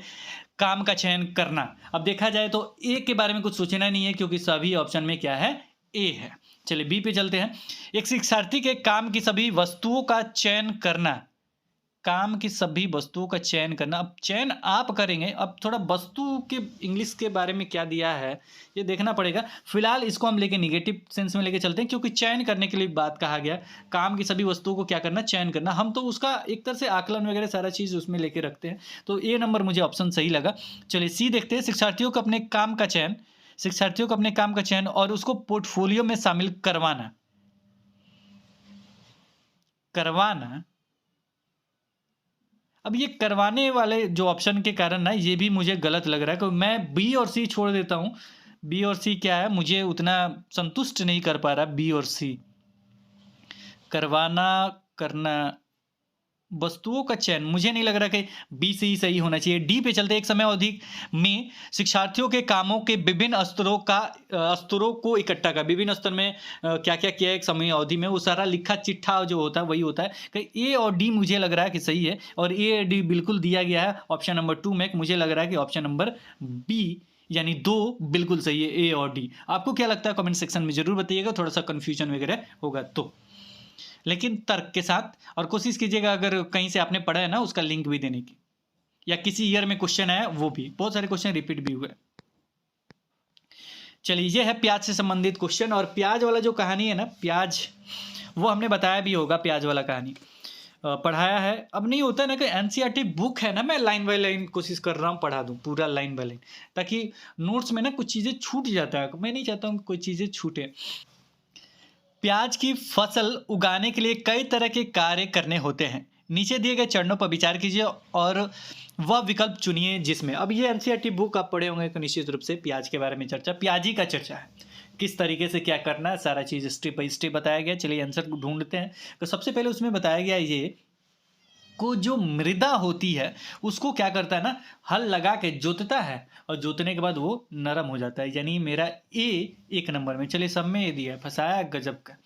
काम का चयन करना। अब देखा जाए तो ए के बारे में कुछ सोचना नहीं है, क्योंकि सभी ऑप्शन में क्या है, ए है। चलिए बी पे चलते हैं। एक शिक्षार्थी के काम की सभी वस्तुओं का चयन करना, काम की सभी वस्तुओं का चयन करना। अब चयन आप करेंगे, अब थोड़ा वस्तु के इंग्लिश के बारे में क्या दिया है ये देखना पड़ेगा। फिलहाल इसको हम लेके निगेटिव सेंस में लेके चलते हैं, क्योंकि चयन करने के लिए बात कहा गया, काम की सभी वस्तुओं को क्या करना, चयन करना। हम तो उसका एक तरह से आकलन वगैरह सारा चीज़ उसमें लेके रखते हैं, तो ए नंबर मुझे ऑप्शन सही लगा। चलिए सी देखते हैं। शिक्षार्थियों को अपने काम का चयन, शिक्षार्थियों को अपने काम का चयन और उसको पोर्टफोलियो में शामिल करवाना, करवाना। अब ये करवाने वाले जो ऑप्शन के कारण ना, ये भी मुझे गलत लग रहा है, क्योंकि मैं बी और सी छोड़ देता हूँ। बी और सी क्या है, मुझे उतना संतुष्ट नहीं कर पा रहा बी और सी। करवाना, करना, वस्तुओं का चयन, मुझे नहीं लग रहा कि बी से ही सही होना चाहिए। डी पे चलते। एक समय अवधि में शिक्षार्थियों के कामों के विभिन्न स्तरों को इकट्ठा कर, विभिन्न स्तर में क्या क्या किया एक समय अवधि में, वो सारा लिखा चिट्ठा जो होता है वही होता है। कि ए और डी मुझे लग रहा है कि सही है, और ए और डी बिल्कुल दिया गया है ऑप्शन नंबर 2 में। मुझे लग रहा है कि ऑप्शन नंबर बी यानी 2 बिल्कुल सही है, ए और डी। आपको क्या लगता है कमेंट सेक्शन में जरूर बताइएगा, थोड़ा सा कन्फ्यूजन वगैरह होगा तो, लेकिन तर्क के साथ। और कोशिश कीजिएगा अगर कहीं से आपने पढ़ा है ना, उसका लिंक भी देने की, या किसी ईयर में क्वेश्चन आया वो भी, बहुत सारे क्वेश्चन रिपीट भी हुए। चलिए ये है प्याज से संबंधित क्वेश्चन। और प्याज वाला जो कहानी है ना, प्याज, वो हमने बताया भी होगा, प्याज वाला कहानी पढ़ाया है। अब नहीं होता है ना कि एनसीईआरटी बुक है ना, मैं लाइन बाय लाइन कोशिश कर रहा हूँ पढ़ा दूँ पूरा लाइन बाय लाइन, ताकि नोट्स में ना कुछ चीज़ें छूट जाता है। मैं नहीं चाहता हूँ कोई चीज़ें छूटे। प्याज की फसल उगाने के लिए कई तरह के कार्य करने होते हैं। नीचे दिए गए चरणों पर विचार कीजिए और वह विकल्प चुनिए जिसमें। अब ये एनसीईआरटी बुक आप पढ़े होंगे तो निश्चित रूप से प्याज के बारे में चर्चा, प्याजी का चर्चा है, किस तरीके से क्या करना है, सारा चीज़ स्टेप बाई स्टेप बताया गया। चलिए आंसर ढूंढते हैं। तो सबसे पहले उसमें बताया गया ये को जो मृदा होती है उसको क्या करता है ना, हल लगा के जोतता है, और जोतने के बाद वो नरम हो जाता है। यानी मेरा ए 1 नंबर में। चलिए सब में ए दिया है, फंसाया गजब का।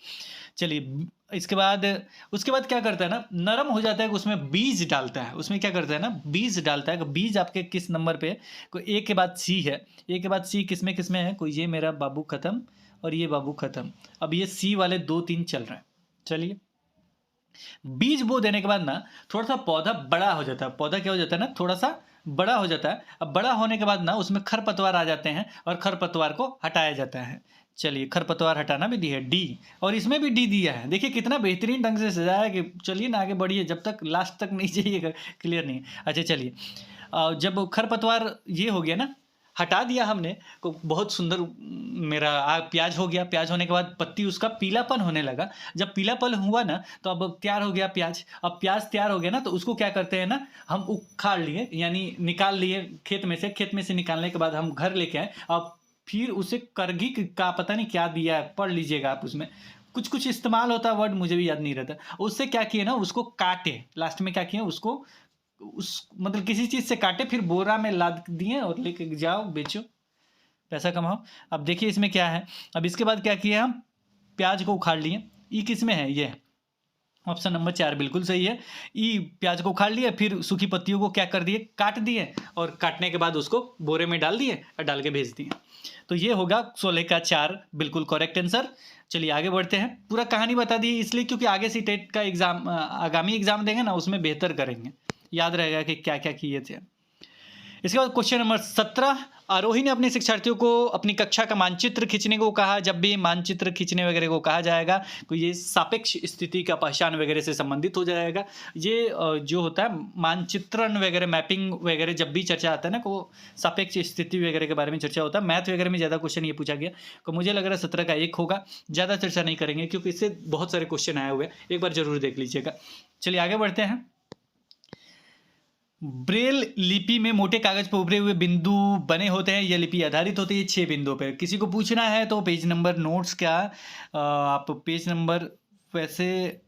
चलिए इसके बाद, उसके बाद क्या करता है ना, नरम हो जाता है, उसमें बीज डालता है। उसमें क्या करता है ना, बीज डालता है। बीज आपके किस नंबर पे, कोई ए के बाद सी है, ए के बाद सी किसमें किसमें है, कोई ये मेरा बाबू खत्म और ये बाबू खत्म। अब ये सी वाले 2-3 चल रहे हैं। चलिए बीज बो देने के बाद ना थोड़ा सा पौधा बड़ा हो जाता है। पौधा क्या हो जाता है ना, थोड़ा सा बड़ा हो जाता है। अब बड़ा होने के बाद ना उसमें खरपतवार आ जाते हैं और खरपतवार को हटाया जाता है। चलिए खरपतवार हटाना भी दिया है डी, और इसमें भी डी दिया है। देखिए कितना बेहतरीन ढंग से सजाया है कि चलिए ना आगे बढ़िए, जब तक लास्ट तक नहीं जाइएगा क्लियर नहीं। अच्छा चलिए जब खरपतवार ये हो गया ना, हटा दिया हमने, को बहुत सुंदर मेरा प्याज हो गया। प्याज होने के बाद पत्ती उसका पीलापन होने लगा। जब पीलापन हुआ ना तो अब तैयार हो गया प्याज। अब प्याज तैयार हो गया ना तो उसको क्या करते हैं ना, हम उखाड़ लिए यानी निकाल लिए खेत में से। खेत में से निकालने के बाद हम घर लेके आए। अब फिर उसे करघी का पता नहीं क्या दिया है, पढ़ लीजिएगा आप, उसमें कुछ कुछ इस्तेमाल होता है वर्ड, मुझे भी याद नहीं रहता। उससे क्या किए ना, उसको काटे, लास्ट में क्या किए उसको, उस मतलब किसी चीज़ से काटे, फिर बोरा में लाद दिए और लेके जाओ बेचो, पैसा कमाओ। अब देखिए इसमें क्या है। अब इसके बाद क्या किया, हम प्याज को उखाड़ लिए। ये किस में है, ये ऑप्शन नंबर 4 बिल्कुल सही है। ई प्याज को उखाड़ लिया, फिर सूखी पत्तियों को क्या कर दिए, काट दिए, और काटने के बाद उसको बोरे में डाल दिए और डाल के भेज दिए। तो ये होगा 16 का 4 बिल्कुल करेक्ट आंसर। चलिए आगे बढ़ते हैं। पूरा कहानी बता दी इसलिए क्योंकि आगे से टेट का एग्जाम, आगामी एग्जाम देंगे ना, उसमें बेहतर करेंगे, याद रहेगा कि क्या क्या किए थे। इसके बाद क्वेश्चन नंबर 17, आरोही ने अपने शिक्षार्थियों को अपनी कक्षा का मानचित्र खींचने को कहा। जब भी मानचित्र खींचने वगैरह को कहा जाएगा तो ये सापेक्ष स्थिति का पहचान वगैरह से संबंधित हो जाएगा। ये जो होता है मानचित्रण वगैरह, मैपिंग वगैरह, जब भी चर्चा आता है ना, को सापेक्ष स्थिति वगैरह के बारे में चर्चा होता है। मैथ वगैरह में ज़्यादा क्वेश्चन ये पूछा गया, तो मुझे लग रहा है 17 का 1 होगा। ज़्यादा चर्चा नहीं करेंगे क्योंकि इससे बहुत सारे क्वेश्चन आए हुए हैं, एक बार जरूर देख लीजिएगा। चलिए आगे बढ़ते हैं। ब्रेल लिपि में मोटे कागज पर उभरे हुए बिंदु बने होते हैं। यह लिपि आधारित होती है 6 बिंदुओं पर। किसी को पूछना है तो पेज नंबर नोट्स क्या, आप पेज नंबर, वैसे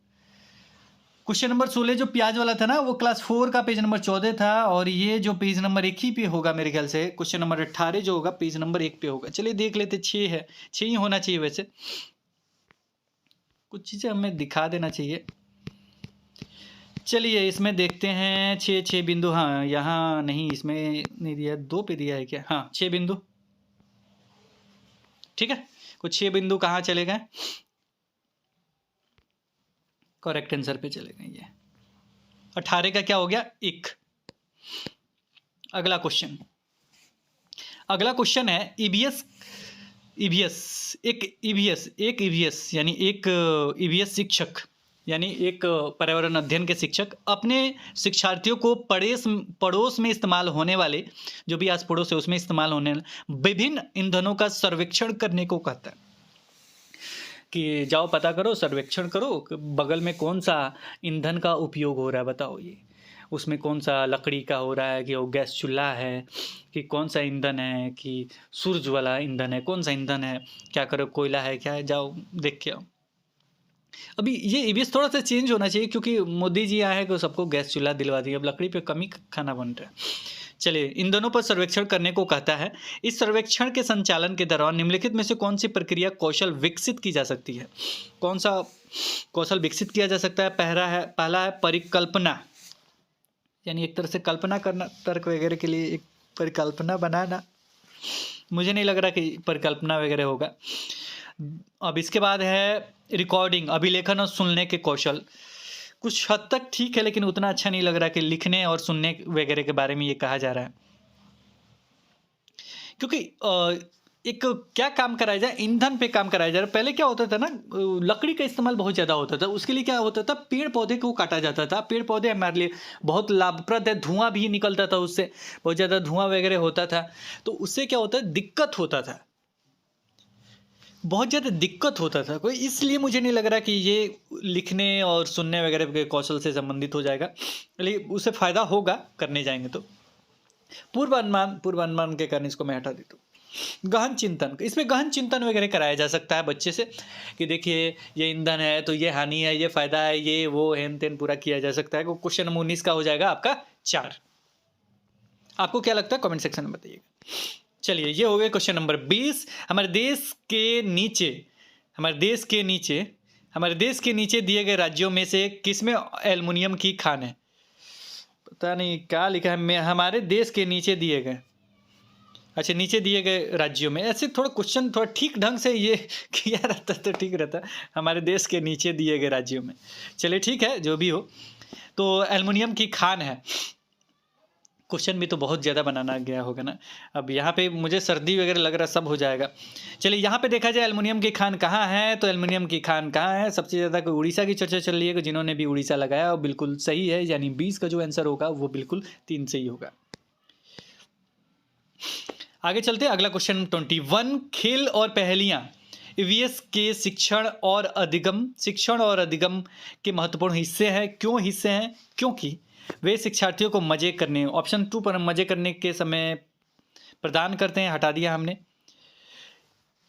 क्वेश्चन नंबर 16 जो प्याज वाला था ना, वो क्लास 4 का पेज नंबर 14 था, और ये जो पेज नंबर 1 ही पे होगा मेरे ख्याल से। क्वेश्चन नंबर 18 जो होगा पेज नंबर 1 पे होगा। चलिए देख लेते, 6 है, 6 ही होना चाहिए। वैसे कुछ चीज़ें हमें दिखा देना चाहिए। चलिए इसमें देखते हैं, 6 बिंदु, हाँ यहाँ नहीं, इसमें नहीं दिया, 2 पे दिया है क्या, हाँ 6 बिंदु, ठीक है। कुछ 6 बिंदु कहाँ चले गए, करेक्ट आंसर पे चले गए। ये 18 का क्या हो गया, 1। अगला क्वेश्चन है ईवीएस यानी एक ईवीएस शिक्षक, यानी एक पर्यावरण अध्ययन के शिक्षक अपने शिक्षार्थियों को पड़ोस में इस्तेमाल होने वाले, जो भी आस पड़ोस है उसमें इस्तेमाल होने वाले विभिन्न ईंधनों का सर्वेक्षण करने को कहता है। कि जाओ पता करो, सर्वेक्षण करो, बगल में कौन सा ईंधन का उपयोग हो रहा है, बताओ ये उसमें कौन सा लकड़ी का हो रहा है, कि वो गैस चूल्हा है, कि कौन सा ईंधन है, कि सूरज वाला ईंधन है, कौन सा ईंधन है, क्या करो, कोयला है, क्या है, जाओ देख के आओ। अभी ये ईवीएस थोड़ा सा चेंज होना चाहिए क्योंकि मोदी जी आए हैं तो सबको गैस चूल्हा दिलवा दिए, अब लकड़ी पे कम ही खाना बन रहा है। चलिए ईंधनों पर सर्वेक्षण करने को कहता है। इस सर्वेक्षण के संचालन के दौरान निम्नलिखित में से कौन सी प्रक्रिया कौशल विकसित की जा सकती है। कौन सा कौशल विकसित किया जा सकता है। पहला है परिकल्पना, यानी एक तरह से कल्पना करना, तर्क वगैरह के लिए एक परिकल्पना बनाना। मुझे नहीं लग रहा कि परिकल्पना वगैरह होगा। अब इसके बाद है रिकॉर्डिंग, अभिलेखन और सुनने के कौशल। कुछ हद तक ठीक है, लेकिन उतना अच्छा नहीं लग रहा कि लिखने और सुनने वगैरह के बारे में ये कहा जा रहा है। क्योंकि एक क्या काम कराया जाए, ईंधन पे काम कराया जा रहा है। पहले क्या होता था ना, लकड़ी का इस्तेमाल बहुत ज़्यादा होता था। उसके लिए क्या होता था, पेड़ पौधे को काटा जाता था। पेड़ पौधे हमारे लिए बहुत लाभप्रद है, धुआं भी निकलता था उससे, बहुत ज़्यादा धुआं वगैरह होता था। तो उससे क्या होता है, दिक्कत होता था, बहुत ज़्यादा दिक्कत होता था कोई। इसलिए मुझे नहीं लग रहा कि ये लिखने और सुनने वगैरह के कौशल से संबंधित हो जाएगा, लेकिन उससे फ़ायदा होगा करने जाएंगे तो। पूर्वानुमान के कारण इसको मैं हटा देता हूँ। गहन चिंतन, इसमें गहन चिंतन वगैरह कराया जा सकता है बच्चे से, कि देखिए ये ईंधन है तो ये हानि है, ये फ़ायदा है, ये वो हेन तेन पूरा किया जा सकता है। क्वेश्चन नंबर 19 का हो जाएगा आपका 4। आपको क्या लगता है कमेंट सेक्शन में बताइएगा। चलिए ये हो गया क्वेश्चन नंबर 20। हमारे देश के नीचे दिए गए राज्यों में से किसमें एल्युमिनियम की खान है। पता नहीं क्या लिखा है, हमारे देश के नीचे दिए गए, अच्छा नीचे दिए गए राज्यों में। ऐसे थोड़ा क्वेश्चन थोड़ा ठीक ढंग से ये किया रहता तो ठीक रहता, हमारे देश के नीचे दिए गए राज्यों में। चलिए ठीक है, जो भी हो, तो एल्युमिनियम की खान है। क्वेश्चन भी तो बहुत ज़्यादा बनाना गया होगा ना। अब यहाँ पे मुझे सर्दी वगैरह लग रहा, सब हो जाएगा। चलिए यहाँ पे देखा जाए एल्युमिनियम की खान कहाँ है, तो एल्युमिनियम की खान कहाँ है, सबसे ज़्यादा कोई उड़ीसा की चर्चा चल रही है, जिन्होंने भी उड़ीसा लगाया वो बिल्कुल सही है, यानी 20 का जो आंसर होगा वो बिल्कुल 3 सही होगा। आगे चलते हैं, अगला क्वेश्चन 21। खेल और पहेलियाँ ईवीएस के शिक्षण और अधिगम के महत्वपूर्ण हिस्से हैं। क्यों हिस्से हैं, क्योंकि वे शिक्षार्थियों को मजे करने, ऑप्शन 2 पर मजे करने के समय प्रदान करते हैं, हटा दिया हमने।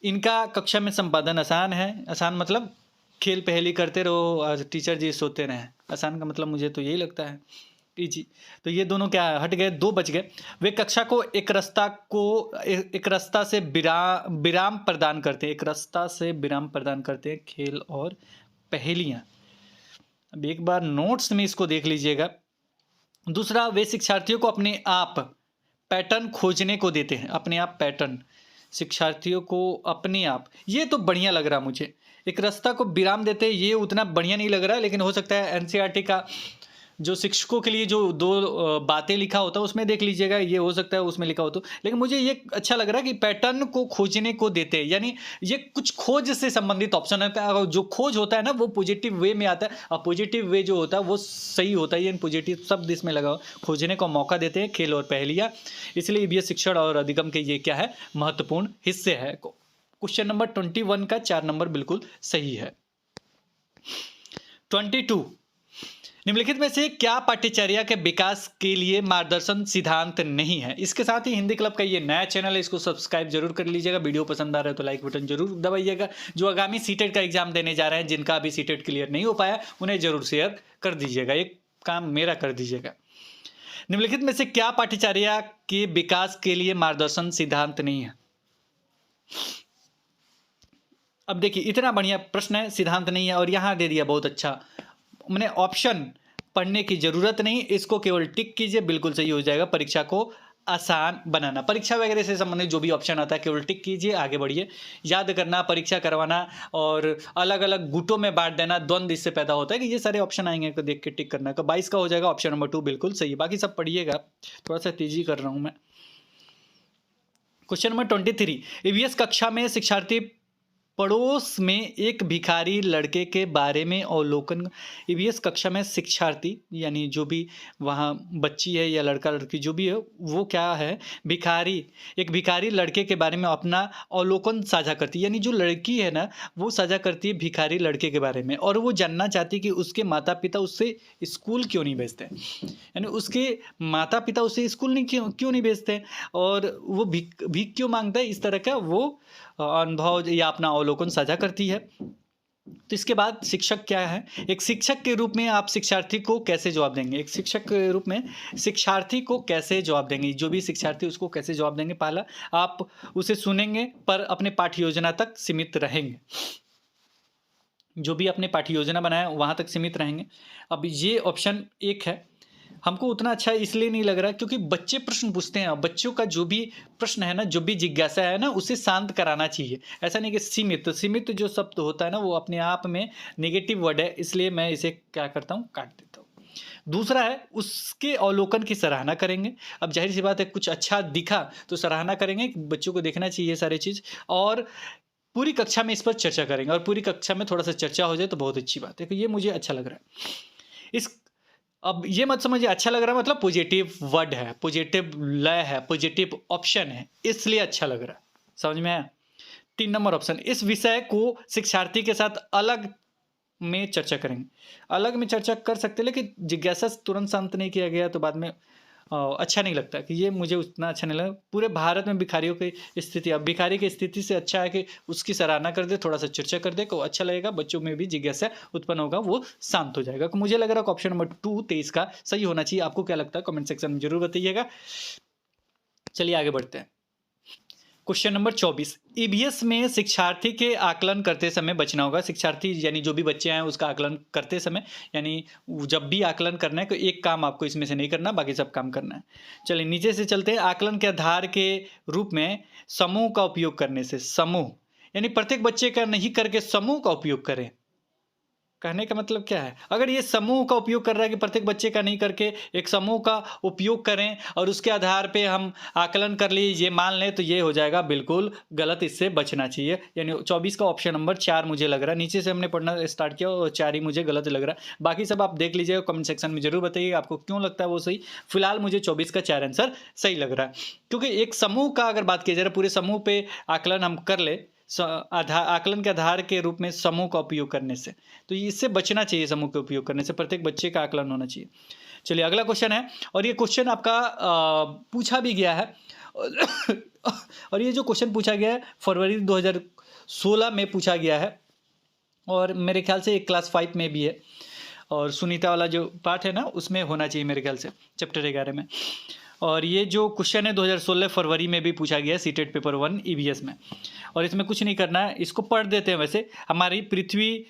इनका कक्षा में संपादन आसान है, आसान मतलब खेल पहेली करते रहो, टीचर जी सोते रहें। आसान का मतलब मुझे तो यही लगता है इजी। तो ये दोनों क्या हट गए, 2 बच गए। वे कक्षा को एक रास्ता से विराम प्रदान करते हैं, खेल और पहेलियाँ। अब एक बार नोट्स में इसको देख लीजिएगा। दूसरा, वे शिक्षार्थियों को अपने आप पैटर्न खोजने को देते हैं। अपने आप पैटर्न, शिक्षार्थियों को अपने आप, ये तो बढ़िया लग रहा मुझे। एक रास्ता को विराम देते हैं, ये उतना बढ़िया नहीं लग रहा, लेकिन हो सकता है एनसीईआरटी का जो शिक्षकों के लिए जो दो बातें लिखा होता है उसमें देख लीजिएगा, ये हो सकता है उसमें लिखा हो तो। लेकिन मुझे ये अच्छा लग रहा है कि पैटर्न को खोजने को देते हैं, यानी ये कुछ खोज से संबंधित ऑप्शन है। जो खोज होता है ना वो पॉजिटिव वे में आता है, और पॉजिटिव वे जो होता है वो सही होता है। यानी पॉजिटिव शब्द इसमें लगा हो, खोजने का मौका देते हैं, खेल और पहेलियाँ। इसलिए ईवीएस शिक्षण और अधिगम के ये क्या है, महत्वपूर्ण हिस्से है। क्वेश्चन नंबर 21 का 4 नंबर बिल्कुल सही है। 22, निम्नलिखित में से क्या पाठ्यचर्या के विकास के लिए मार्गदर्शन सिद्धांत नहीं है। इसके साथ ही हिंदी क्लब का ये नया चैनल है, इसको सब्सक्राइब जरूर कर लीजिएगा। वीडियो पसंद आ रहा है तो लाइक बटन जरूर दबाइएगा। जो आगामी सीटेट का एग्जाम देने जा रहे हैं, जिनका अभी सीटेट क्लियर नहीं हो पाया, उन्हें जरूर शेयर कर दीजिएगा, एक काम मेरा कर दीजिएगा। निम्नलिखित में से क्या पाठ्यचर्या के विकास के लिए मार्गदर्शन सिद्धांत नहीं है। अब देखिए, इतना बढ़िया प्रश्न है, सिद्धांत नहीं है, और यहां दे दिया बहुत अच्छा। मैंने ऑप्शन पढ़ने की जरूरत नहीं, इसको केवल टिक कीजिए, बिल्कुल सही हो जाएगा। परीक्षा को आसान बनाना, परीक्षा वगैरह से संबंधित जो भी ऑप्शन आता है केवल टिक कीजिए, आगे बढ़िए। याद करना, परीक्षा करवाना और अलग अलग गुटों में बांट देना, द्वंद्व इससे पैदा होता है कि ये सारे ऑप्शन आएंगे तो देख के टिक करना। तो 22 का हो जाएगा ऑप्शन नंबर 2 बिल्कुल सही है। बाकी सब पढ़िएगा, थोड़ा सा तेजी कर रहा हूं मैं। क्वेश्चन नंबर 23, ईवीएस कक्षा में शिक्षार्थी पड़ोस में एक भिखारी लड़के के बारे में अवलोकन। ईवीएस कक्षा में शिक्षार्थी यानी जो भी वहाँ बच्ची है या लड़का लड़की जो भी है, वो क्या है, एक भिखारी लड़के के बारे में अपना अवलोकन साझा करती है। यानी जो लड़की है ना, वो साझा करती है भिखारी लड़के के बारे में, और वो जानना चाहती है कि उसके माता पिता उससे स्कूल क्यों नहीं भेजते, यानी उसके माता पिता उसे स्कूल नहीं क्यों नहीं भेजते, और वो भीख क्यों मांगता है। इस तरह का वो अनुभव या अपना अवलोकन साझा करती है। तो इसके बाद शिक्षक क्या है, एक शिक्षक के रूप में आप शिक्षार्थी को कैसे जवाब देंगे। एक शिक्षक के रूप में शिक्षार्थी को कैसे जवाब देंगे, जो भी शिक्षार्थी उसको कैसे जवाब देंगे। पहला, आप उसे सुनेंगे पर अपने पाठ्य योजना तक सीमित रहेंगे, जो भी अपने पाठ्य योजना बनाया वहां तक सीमित रहेंगे। अब ये ऑप्शन 1 है, हमको उतना अच्छा इसलिए नहीं लग रहा क्योंकि बच्चे प्रश्न पूछते हैं, बच्चों का जो भी प्रश्न है ना, जो भी जिज्ञासा है ना, उसे शांत कराना चाहिए। ऐसा नहीं कि सीमित जो शब्द होता है ना, वो अपने आप में नेगेटिव वर्ड है, इसलिए मैं इसे क्या करता हूँ, काट देता हूँ। दूसरा है, उसके अवलोकन की सराहना करेंगे। अब जाहिर सी बात है, कुछ अच्छा दिखा तो सराहना करेंगे, बच्चों को देखना चाहिए सारी चीज़, और पूरी कक्षा में इस पर चर्चा करेंगे, और पूरी कक्षा में थोड़ा सा चर्चा हो जाए तो बहुत अच्छी बात है। तो ये मुझे अच्छा लग रहा है। अब ये मत समझिए अच्छा लग रहा है मतलब पॉजिटिव वर्ड है, पॉजिटिव लय है, पॉजिटिव ऑप्शन है, इसलिए अच्छा लग रहा है। समझ में आया। 3 नंबर ऑप्शन, इस विषय को शिक्षार्थी के साथ अलग में चर्चा करेंगे। अलग में चर्चा कर सकते, लेकिन जिज्ञासा तुरंत शांत नहीं किया गया तो बाद में अच्छा नहीं लगता, कि ये मुझे उतना अच्छा नहीं लगा। पूरे भारत में भिखारियों की स्थिति, अब भिखारी की स्थिति से अच्छा है कि उसकी सराहना कर दे, थोड़ा सा चर्चा कर दे, को अच्छा लगेगा, बच्चों में भी जिज्ञासा उत्पन्न होगा, वो शांत हो जाएगा। तो मुझे लग रहा है ऑप्शन नंबर 2 23 का सही होना चाहिए। आपको क्या लगता है कमेंट सेक्शन में जरूर बताइएगा। चलिए आगे बढ़ते हैं। क्वेश्चन नंबर 24, ईवीएस में शिक्षार्थी के आकलन करते समय बचना होगा। शिक्षार्थी यानी जो भी बच्चे हैं उसका आकलन करते समय, यानी जब भी आकलन करना है तो एक काम आपको इसमें से नहीं करना, बाकी सब काम करना है। चलिए नीचे से चलते हैं। आकलन के आधार के रूप में समूह का उपयोग करने से, समूह यानी प्रत्येक बच्चे का नहीं करके समूह का उपयोग करें। कहने का मतलब क्या है, अगर ये समूह का उपयोग कर रहा है कि प्रत्येक बच्चे का नहीं करके एक समूह का उपयोग करें और उसके आधार पे हम आकलन कर लिए, ये मान लें, तो ये हो जाएगा बिल्कुल गलत, इससे बचना चाहिए। यानी 24 का ऑप्शन नंबर 4 मुझे लग रहा है। नीचे से हमने पढ़ना स्टार्ट किया और 4 ही मुझे गलत लग रहा है। बाकी सब आप देख लीजिएगा, कमेंट सेक्शन में जरूर बताइएगा आपको क्यों लगता है वो सही। फिलहाल मुझे 24 का 4 आंसर सही लग रहा है, क्योंकि एक समूह का अगर बात की जाए, पूरे समूह पे आकलन हम कर ले, आकलन के आधार के रूप में समूह का उपयोग करने से, तो इससे बचना चाहिए। समूह के उपयोग करने से प्रत्येक बच्चे का आकलन होना चाहिए। चलिए अगला क्वेश्चन है, और ये क्वेश्चन आपका पूछा भी गया है और ये जो क्वेश्चन पूछा गया है फरवरी 2016 में पूछा गया है, और मेरे ख्याल से एक क्लास 5 में भी है, और सुनीता वाला जो पार्ट है ना उसमें होना चाहिए मेरे ख्याल से, चैप्टर 11 में। और ये जो क्वेश्चन है 2016 फरवरी में भी पूछा गया है सीटेट पेपर 1 ईवीएस में, और इसमें कुछ नहीं करना है, इसको पढ़ देते हैं। वैसे हमारी पृथ्वी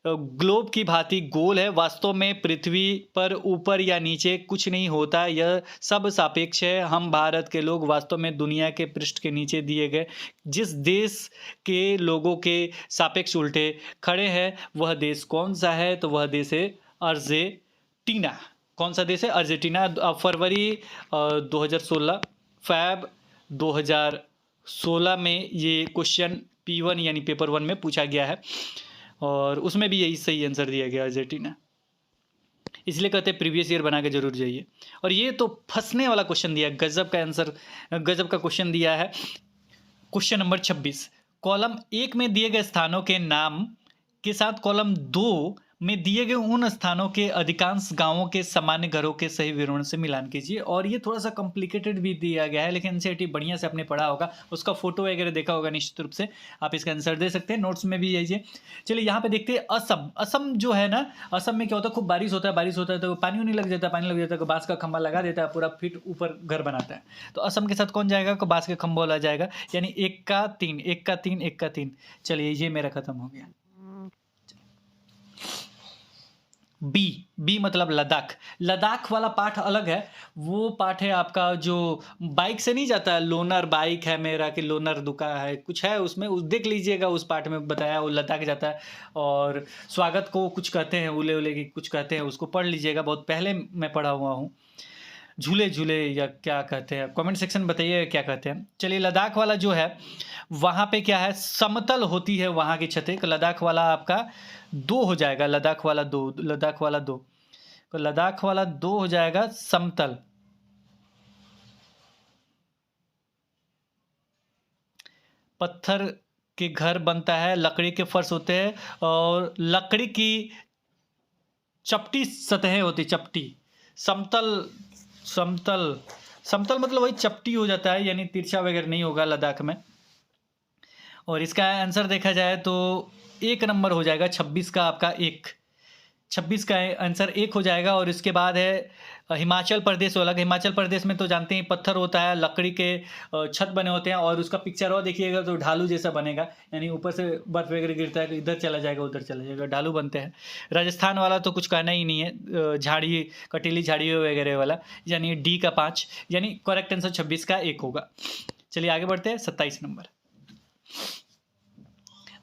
ग्लोब की भांति गोल है। वास्तव में पृथ्वी पर ऊपर या नीचे कुछ नहीं होता, यह सब सापेक्ष है। हम भारत के लोग वास्तव में दुनिया के पृष्ठ के नीचे दिए गए जिस देश के लोगों के सापेक्ष उल्टे खड़े हैं, वह देश कौन सा है? तो वह देश है अर्जेंटीना। कौन सा देश है? अर्जेंटीना। फरवरी 2016, फैब 2016 में ये क्वेश्चन P1 यानी पेपर 1 में पूछा गया है और उसमें भी यही सही आंसर दिया गया अर्जेंटीना। इसलिए कहते हैं प्रीवियस ईयर बना के जरूर जाइए। और ये तो फंसने वाला क्वेश्चन दिया, गजब का आंसर, गजब का क्वेश्चन दिया है। क्वेश्चन नंबर 26, कॉलम 1 में दिए गए स्थानों के नाम के साथ कॉलम 2 में दिए गए उन स्थानों के अधिकांश गांवों के सामान्य घरों के सही विवरण से मिलान कीजिए। और ये थोड़ा सा कॉम्प्लिकेटेड भी दिया गया है, लेकिन एनसीईआरटी बढ़िया से आपने पढ़ा होगा, उसका फोटो वगैरह देखा होगा, निश्चित रूप से आप इसका आंसर दे सकते हैं, नोट्स में भी यही है। चलिए यहाँ पे देखते हैं असम। असम जो है ना, असम में क्या होता है, खूब बारिश होता है तो पानी नहीं लग जाता, पानी लग जाता है तो बांस का खंभा लगा देता है, पूरा फीट ऊपर घर बनाता है। तो असम के साथ कौन जाएगा? बांस का खंभा वाला जाएगा, यानी 1 का 3, 1 का 3, 1 का 3। चलिए ये मेरा खत्म हो गया। बी मतलब लद्दाख। लद्दाख वाला पाठ अलग है। वो पाठ है आपका जो बाइक से नहीं जाता है, लोनर बाइक है मेरा कि लोनर दुका है, कुछ है उसमें, उस देख लीजिएगा, उस पाठ में बताया वो लद्दाख जाता है। और स्वागत को कुछ कहते हैं, उले उले की कुछ कहते हैं, उसको पढ़ लीजिएगा, बहुत पहले मैं पढ़ा हुआ हूँ। झूले झूले या क्या कहते हैं, कमेंट सेक्शन में बताइए क्या कहते हैं। चलिए लद्दाख वाला जो है वहाँ पे क्या है, समतल होती है वहाँ की छतें। लद्दाख वाला आपका 2 हो जाएगा, लद्दाख वाला 2, लद्दाख वाला 2, तो लद्दाख वाला 2 हो जाएगा समतल। पत्थर के घर बनता है, लकड़ी के फर्श होते हैं और लकड़ी की चपटी सतहें होती, चपटी। समतल समतल समतल मतलब वही चपटी हो जाता है, यानी तिरछा वगैरह नहीं होगा लद्दाख में। और इसका आंसर देखा जाए तो 1 नंबर हो जाएगा, 26 का आपका 1, 26 का आंसर 1 हो जाएगा। और इसके बाद है हिमाचल प्रदेश वाला। हिमाचल प्रदेश में तो जानते हैं पत्थर होता है, लकड़ी के छत बने होते हैं, और उसका पिक्चर और देखिएगा तो ढालू जैसा बनेगा, यानी ऊपर से बर्फ वगैरह गिरता है तो इधर चला जाएगा उधर चला जाएगा, ढालू बनते हैं। राजस्थान वाला तो कुछ कहना ही नहीं है, झाड़ी, कटीली झाड़ी वगैरह वाला, यानी डी का 5, यानी करेक्ट आंसर 26 का 1 होगा। चलिए आगे बढ़ते हैं, 27 नंबर।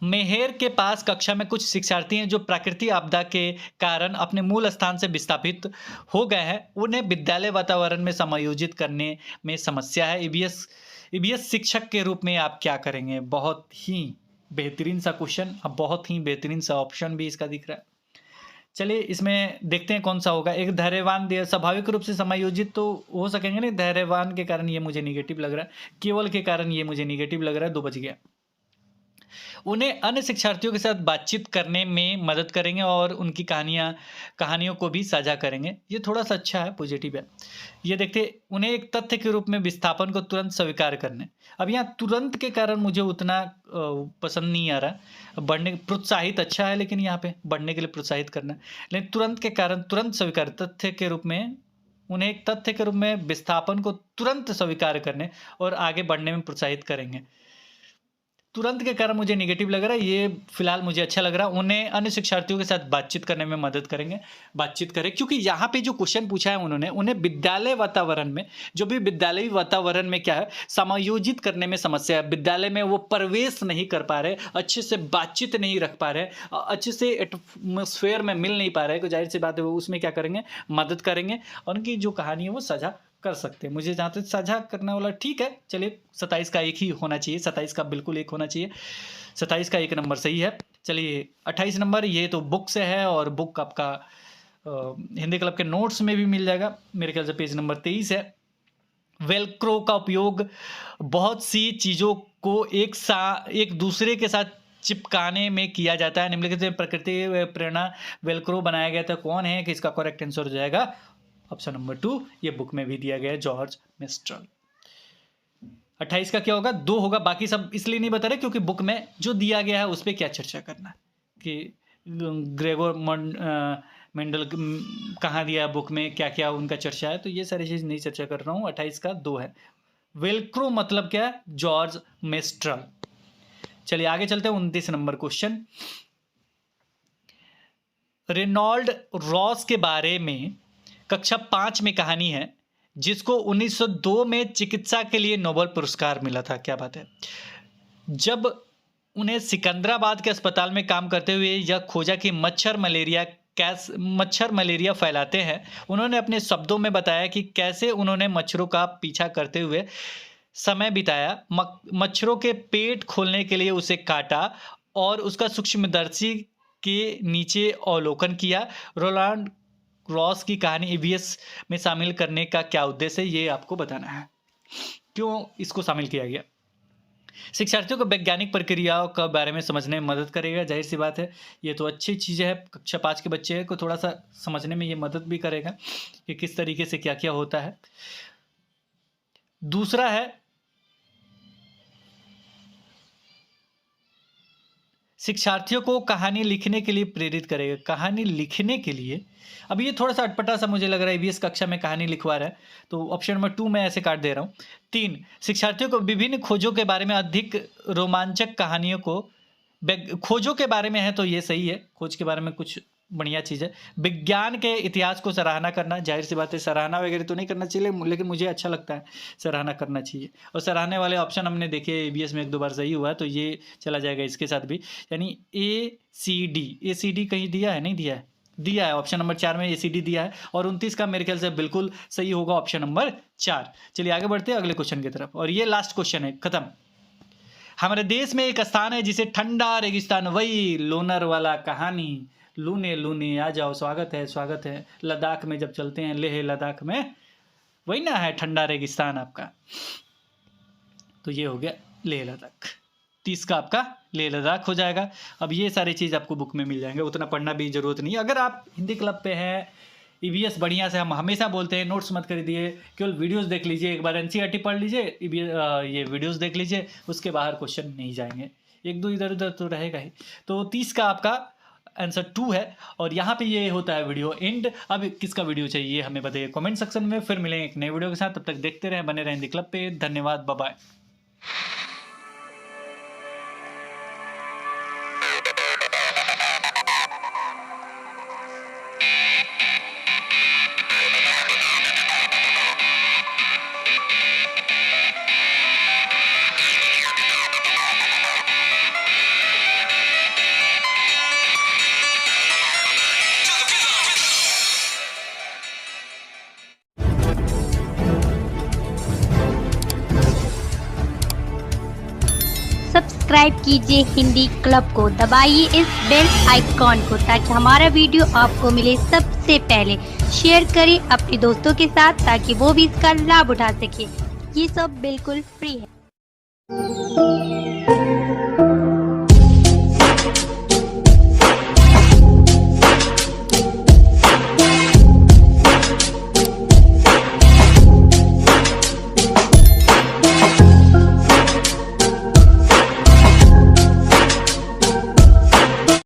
मेहर के पास कक्षा में कुछ शिक्षार्थी हैं जो प्राकृतिक आपदा के कारण अपने मूल स्थान से विस्थापित हो गए हैं। उन्हें विद्यालय वातावरण में समायोजित करने में समस्या है। ईवीएस शिक्षक के रूप में आप क्या करेंगे? बहुत ही बेहतरीन सा क्वेश्चन, अब बहुत ही बेहतरीन सा ऑप्शन भी इसका दिख रहा है। चलिए इसमें देखते हैं कौन सा होगा। एक धैर्यवान, स्वाभाविक रूप से समायोजित तो हो सकेंगे नहीं, धैर्यवान के कारण ये मुझे निगेटिव लग रहा है, केवल के कारण ये मुझे निगेटिव लग रहा है, 2 बच गया। उन्हें अन्य शिक्षार्थियों के साथ बातचीत करने में मदद करेंगे और उनकी कहानियों को भी साझा करेंगे। ये थोड़ा सा अच्छा है, पॉजिटिव है। ये देखते, उन्हें एक तथ्य के रूप में विस्थापन को तुरंत स्वीकार करने। अब यहाँ तुरंत के कारण मुझे उतना पसंद नहीं आ रहा। बढ़ने प्रोत्साहित अच्छा है, लेकिन यहाँ पे बढ़ने के लिए प्रोत्साहित करना, लेकिन तुरंत के कारण तुरंत स्वीकार, तथ्य के रूप में, उन्हें एक तथ्य के रूप में विस्थापन को तुरंत स्वीकार करने और आगे बढ़ने में प्रोत्साहित करेंगे। तुरंत के कारण मुझे नेगेटिव लग रहा है, ये फिलहाल मुझे अच्छा लग रहा है। उन्हें अन्य शिक्षार्थियों के साथ बातचीत करने में मदद करेंगे, बातचीत करें, क्योंकि यहाँ पे जो क्वेश्चन पूछा है उन्होंने, उन्हें विद्यालय वातावरण में, जो भी विद्यालयी वातावरण में क्या है, समायोजित करने में समस्या है। विद्यालय में वो प्रवेश नहीं कर पा रहे, अच्छे से बातचीत नहीं रख पा रहे, अच्छे से एटमॉस्फेयर में मिल नहीं पा रहे, तो जाहिर सी बात है वो उसमें क्या करेंगे, मदद करेंगे, और उनकी जो कहानी है वो साझा कर सकते हैं। मुझे जहाँ तक साझा करने वाला ठीक है। चलिए 27 का 1 ही होना चाहिए, 27 का बिल्कुल 1 होना चाहिए, 27 का 1 नंबर सही है। चलिए 28 नंबर, ये तो बुक से है और बुक आपका हिंदी क्लब के नोट्स में भी मिल जाएगा, मेरे ख्याल से पेज नंबर 23 है। वेलक्रो का उपयोग बहुत सी चीज़ों को एक दूसरे के साथ चिपकाने में किया जाता है। निम्नलिखित प्रकृति प्रेरणा वेलक्रो बनाया गया था, कौन है कि इसका करेक्ट आंसर हो जाएगा ऑप्शन नंबर 2। ये बुक में भी दिया गया है, जॉर्ज मिस्ट्रल। 28 का क्या होगा? 2 होगा। बाकी सब इसलिए नहीं बता रहे क्योंकि बुक में जो दिया गया है उस पर क्या चर्चा करना है, कि ग्रेगोर मेंडल कहाँ दिया है बुक में, क्या क्या उनका चर्चा है, तो ये सारी चीज़ नहीं चर्चा कर रहा हूँ। 28 का 2 है। वेलक्रो मतलब क्या है? George mistral. चलिए आगे चलते हैं, 29 नंबर क्वेश्चन। रेनॉल्ड रॉस के बारे में कक्षा 5 में कहानी है, जिसको 1902 में चिकित्सा के लिए नोबेल पुरस्कार मिला था। क्या बात है। जब उन्हें सिकंदराबाद के अस्पताल में काम करते हुए यह खोजा कि मच्छर मलेरिया फैलाते हैं, उन्होंने अपने शब्दों में बताया कि कैसे उन्होंने मच्छरों का पीछा करते हुए समय बिताया, मच्छरों के पेट खोलने के लिए उसे काटा और उसका सूक्ष्मदर्शी के नीचे अवलोकन किया। रोनाल्ड रॉस की कहानी ईवीएस में शामिल करने का क्या उद्देश्य है, ये आपको बताना है। क्यों इसको शामिल किया गया? शिक्षार्थियों को वैज्ञानिक प्रक्रियाओं के बारे में समझने में मदद करेगा। जाहिर सी बात है, ये तो अच्छी चीज़ है। कक्षा 5 के बच्चे को थोड़ा सा समझने में ये मदद भी करेगा कि किस तरीके से क्या क्या होता है। दूसरा है शिक्षार्थियों को कहानी लिखने के लिए प्रेरित करेगा। कहानी लिखने के लिए, अब ये थोड़ा सा अटपटा सा मुझे लग रहा है, ईवीएस कक्षा में कहानी लिखवा रहा है, तो ऑप्शन नंबर 2 मैं ऐसे काट दे रहा हूँ। 3, शिक्षार्थियों को विभिन्न खोजों के बारे में अधिक रोमांचक कहानियों को, खोजों के बारे में है तो ये सही है, खोज के बारे में कुछ बढ़िया चीज़ है। विज्ञान के इतिहास को सराहना करना, जाहिर सी बात है सराहना वगैरह तो नहीं करना चाहिए, लेकिन मुझे अच्छा लगता है सराहना करना चाहिए। और सराहने वाले ऑप्शन हमने देखे ईवीएस में 1-2 बार सही हुआ है, तो ये चला जाएगा इसके साथ भी। यानी ACD कहीं दिया है? नहीं दिया है, दिया है। ऑप्शन नंबर 4 में ACD दिया है और 29 का मेरे ख्याल से बिल्कुल सही होगा ऑप्शन नंबर 4। चलिए आगे बढ़ते हैं अगले क्वेश्चन की तरफ, और ये लास्ट क्वेश्चन है, खत्म। हमारे देश में एक स्थान है जिसे ठंडा रेगिस्तान, वही लोनर वाला कहानी, लूने लूने आ जाओ, स्वागत है। लद्दाख में जब चलते हैं, लेह लद्दाख में, वही ना है ठंडा रेगिस्तान आपका। तो ये हो गया लेह लद्दाख। 30 का आपका लेह लद्दाख हो जाएगा। अब ये सारी चीज़ आपको बुक में मिल जाएंगे, उतना पढ़ना भी जरूरत नहीं। अगर आप हिंदी क्लब पे हैं, ईवीएस बढ़िया से, हम हमेशा बोलते हैं नोट्स मत खरीदिए, केवल वीडियोस देख लीजिए, एक बार एनसीईआरटी पढ़ लीजिए, ये वीडियोस देख लीजिए, उसके बाहर क्वेश्चन नहीं जाएंगे, 1-2 इधर उधर तो रहेगा ही। तो 30 का आपका आंसर 2 है, और यहाँ पे ये होता है वीडियो एंड। अब किसका वीडियो चाहिए हमें बताइए कमेंट सेक्शन में, फिर मिलेंगे एक नए वीडियो के साथ। तब तक देखते रहें, बने रहें हिंदी क्लब पे। धन्यवाद, बाय बाय। सब्सक्राइब कीजिए हिंदी क्लब को, दबाइए इस बेल आइकॉन को ताकि हमारा वीडियो आपको मिले सबसे पहले। शेयर करें अपने दोस्तों के साथ ताकि वो भी इसका लाभ उठा सके। ये सब बिल्कुल फ्री है।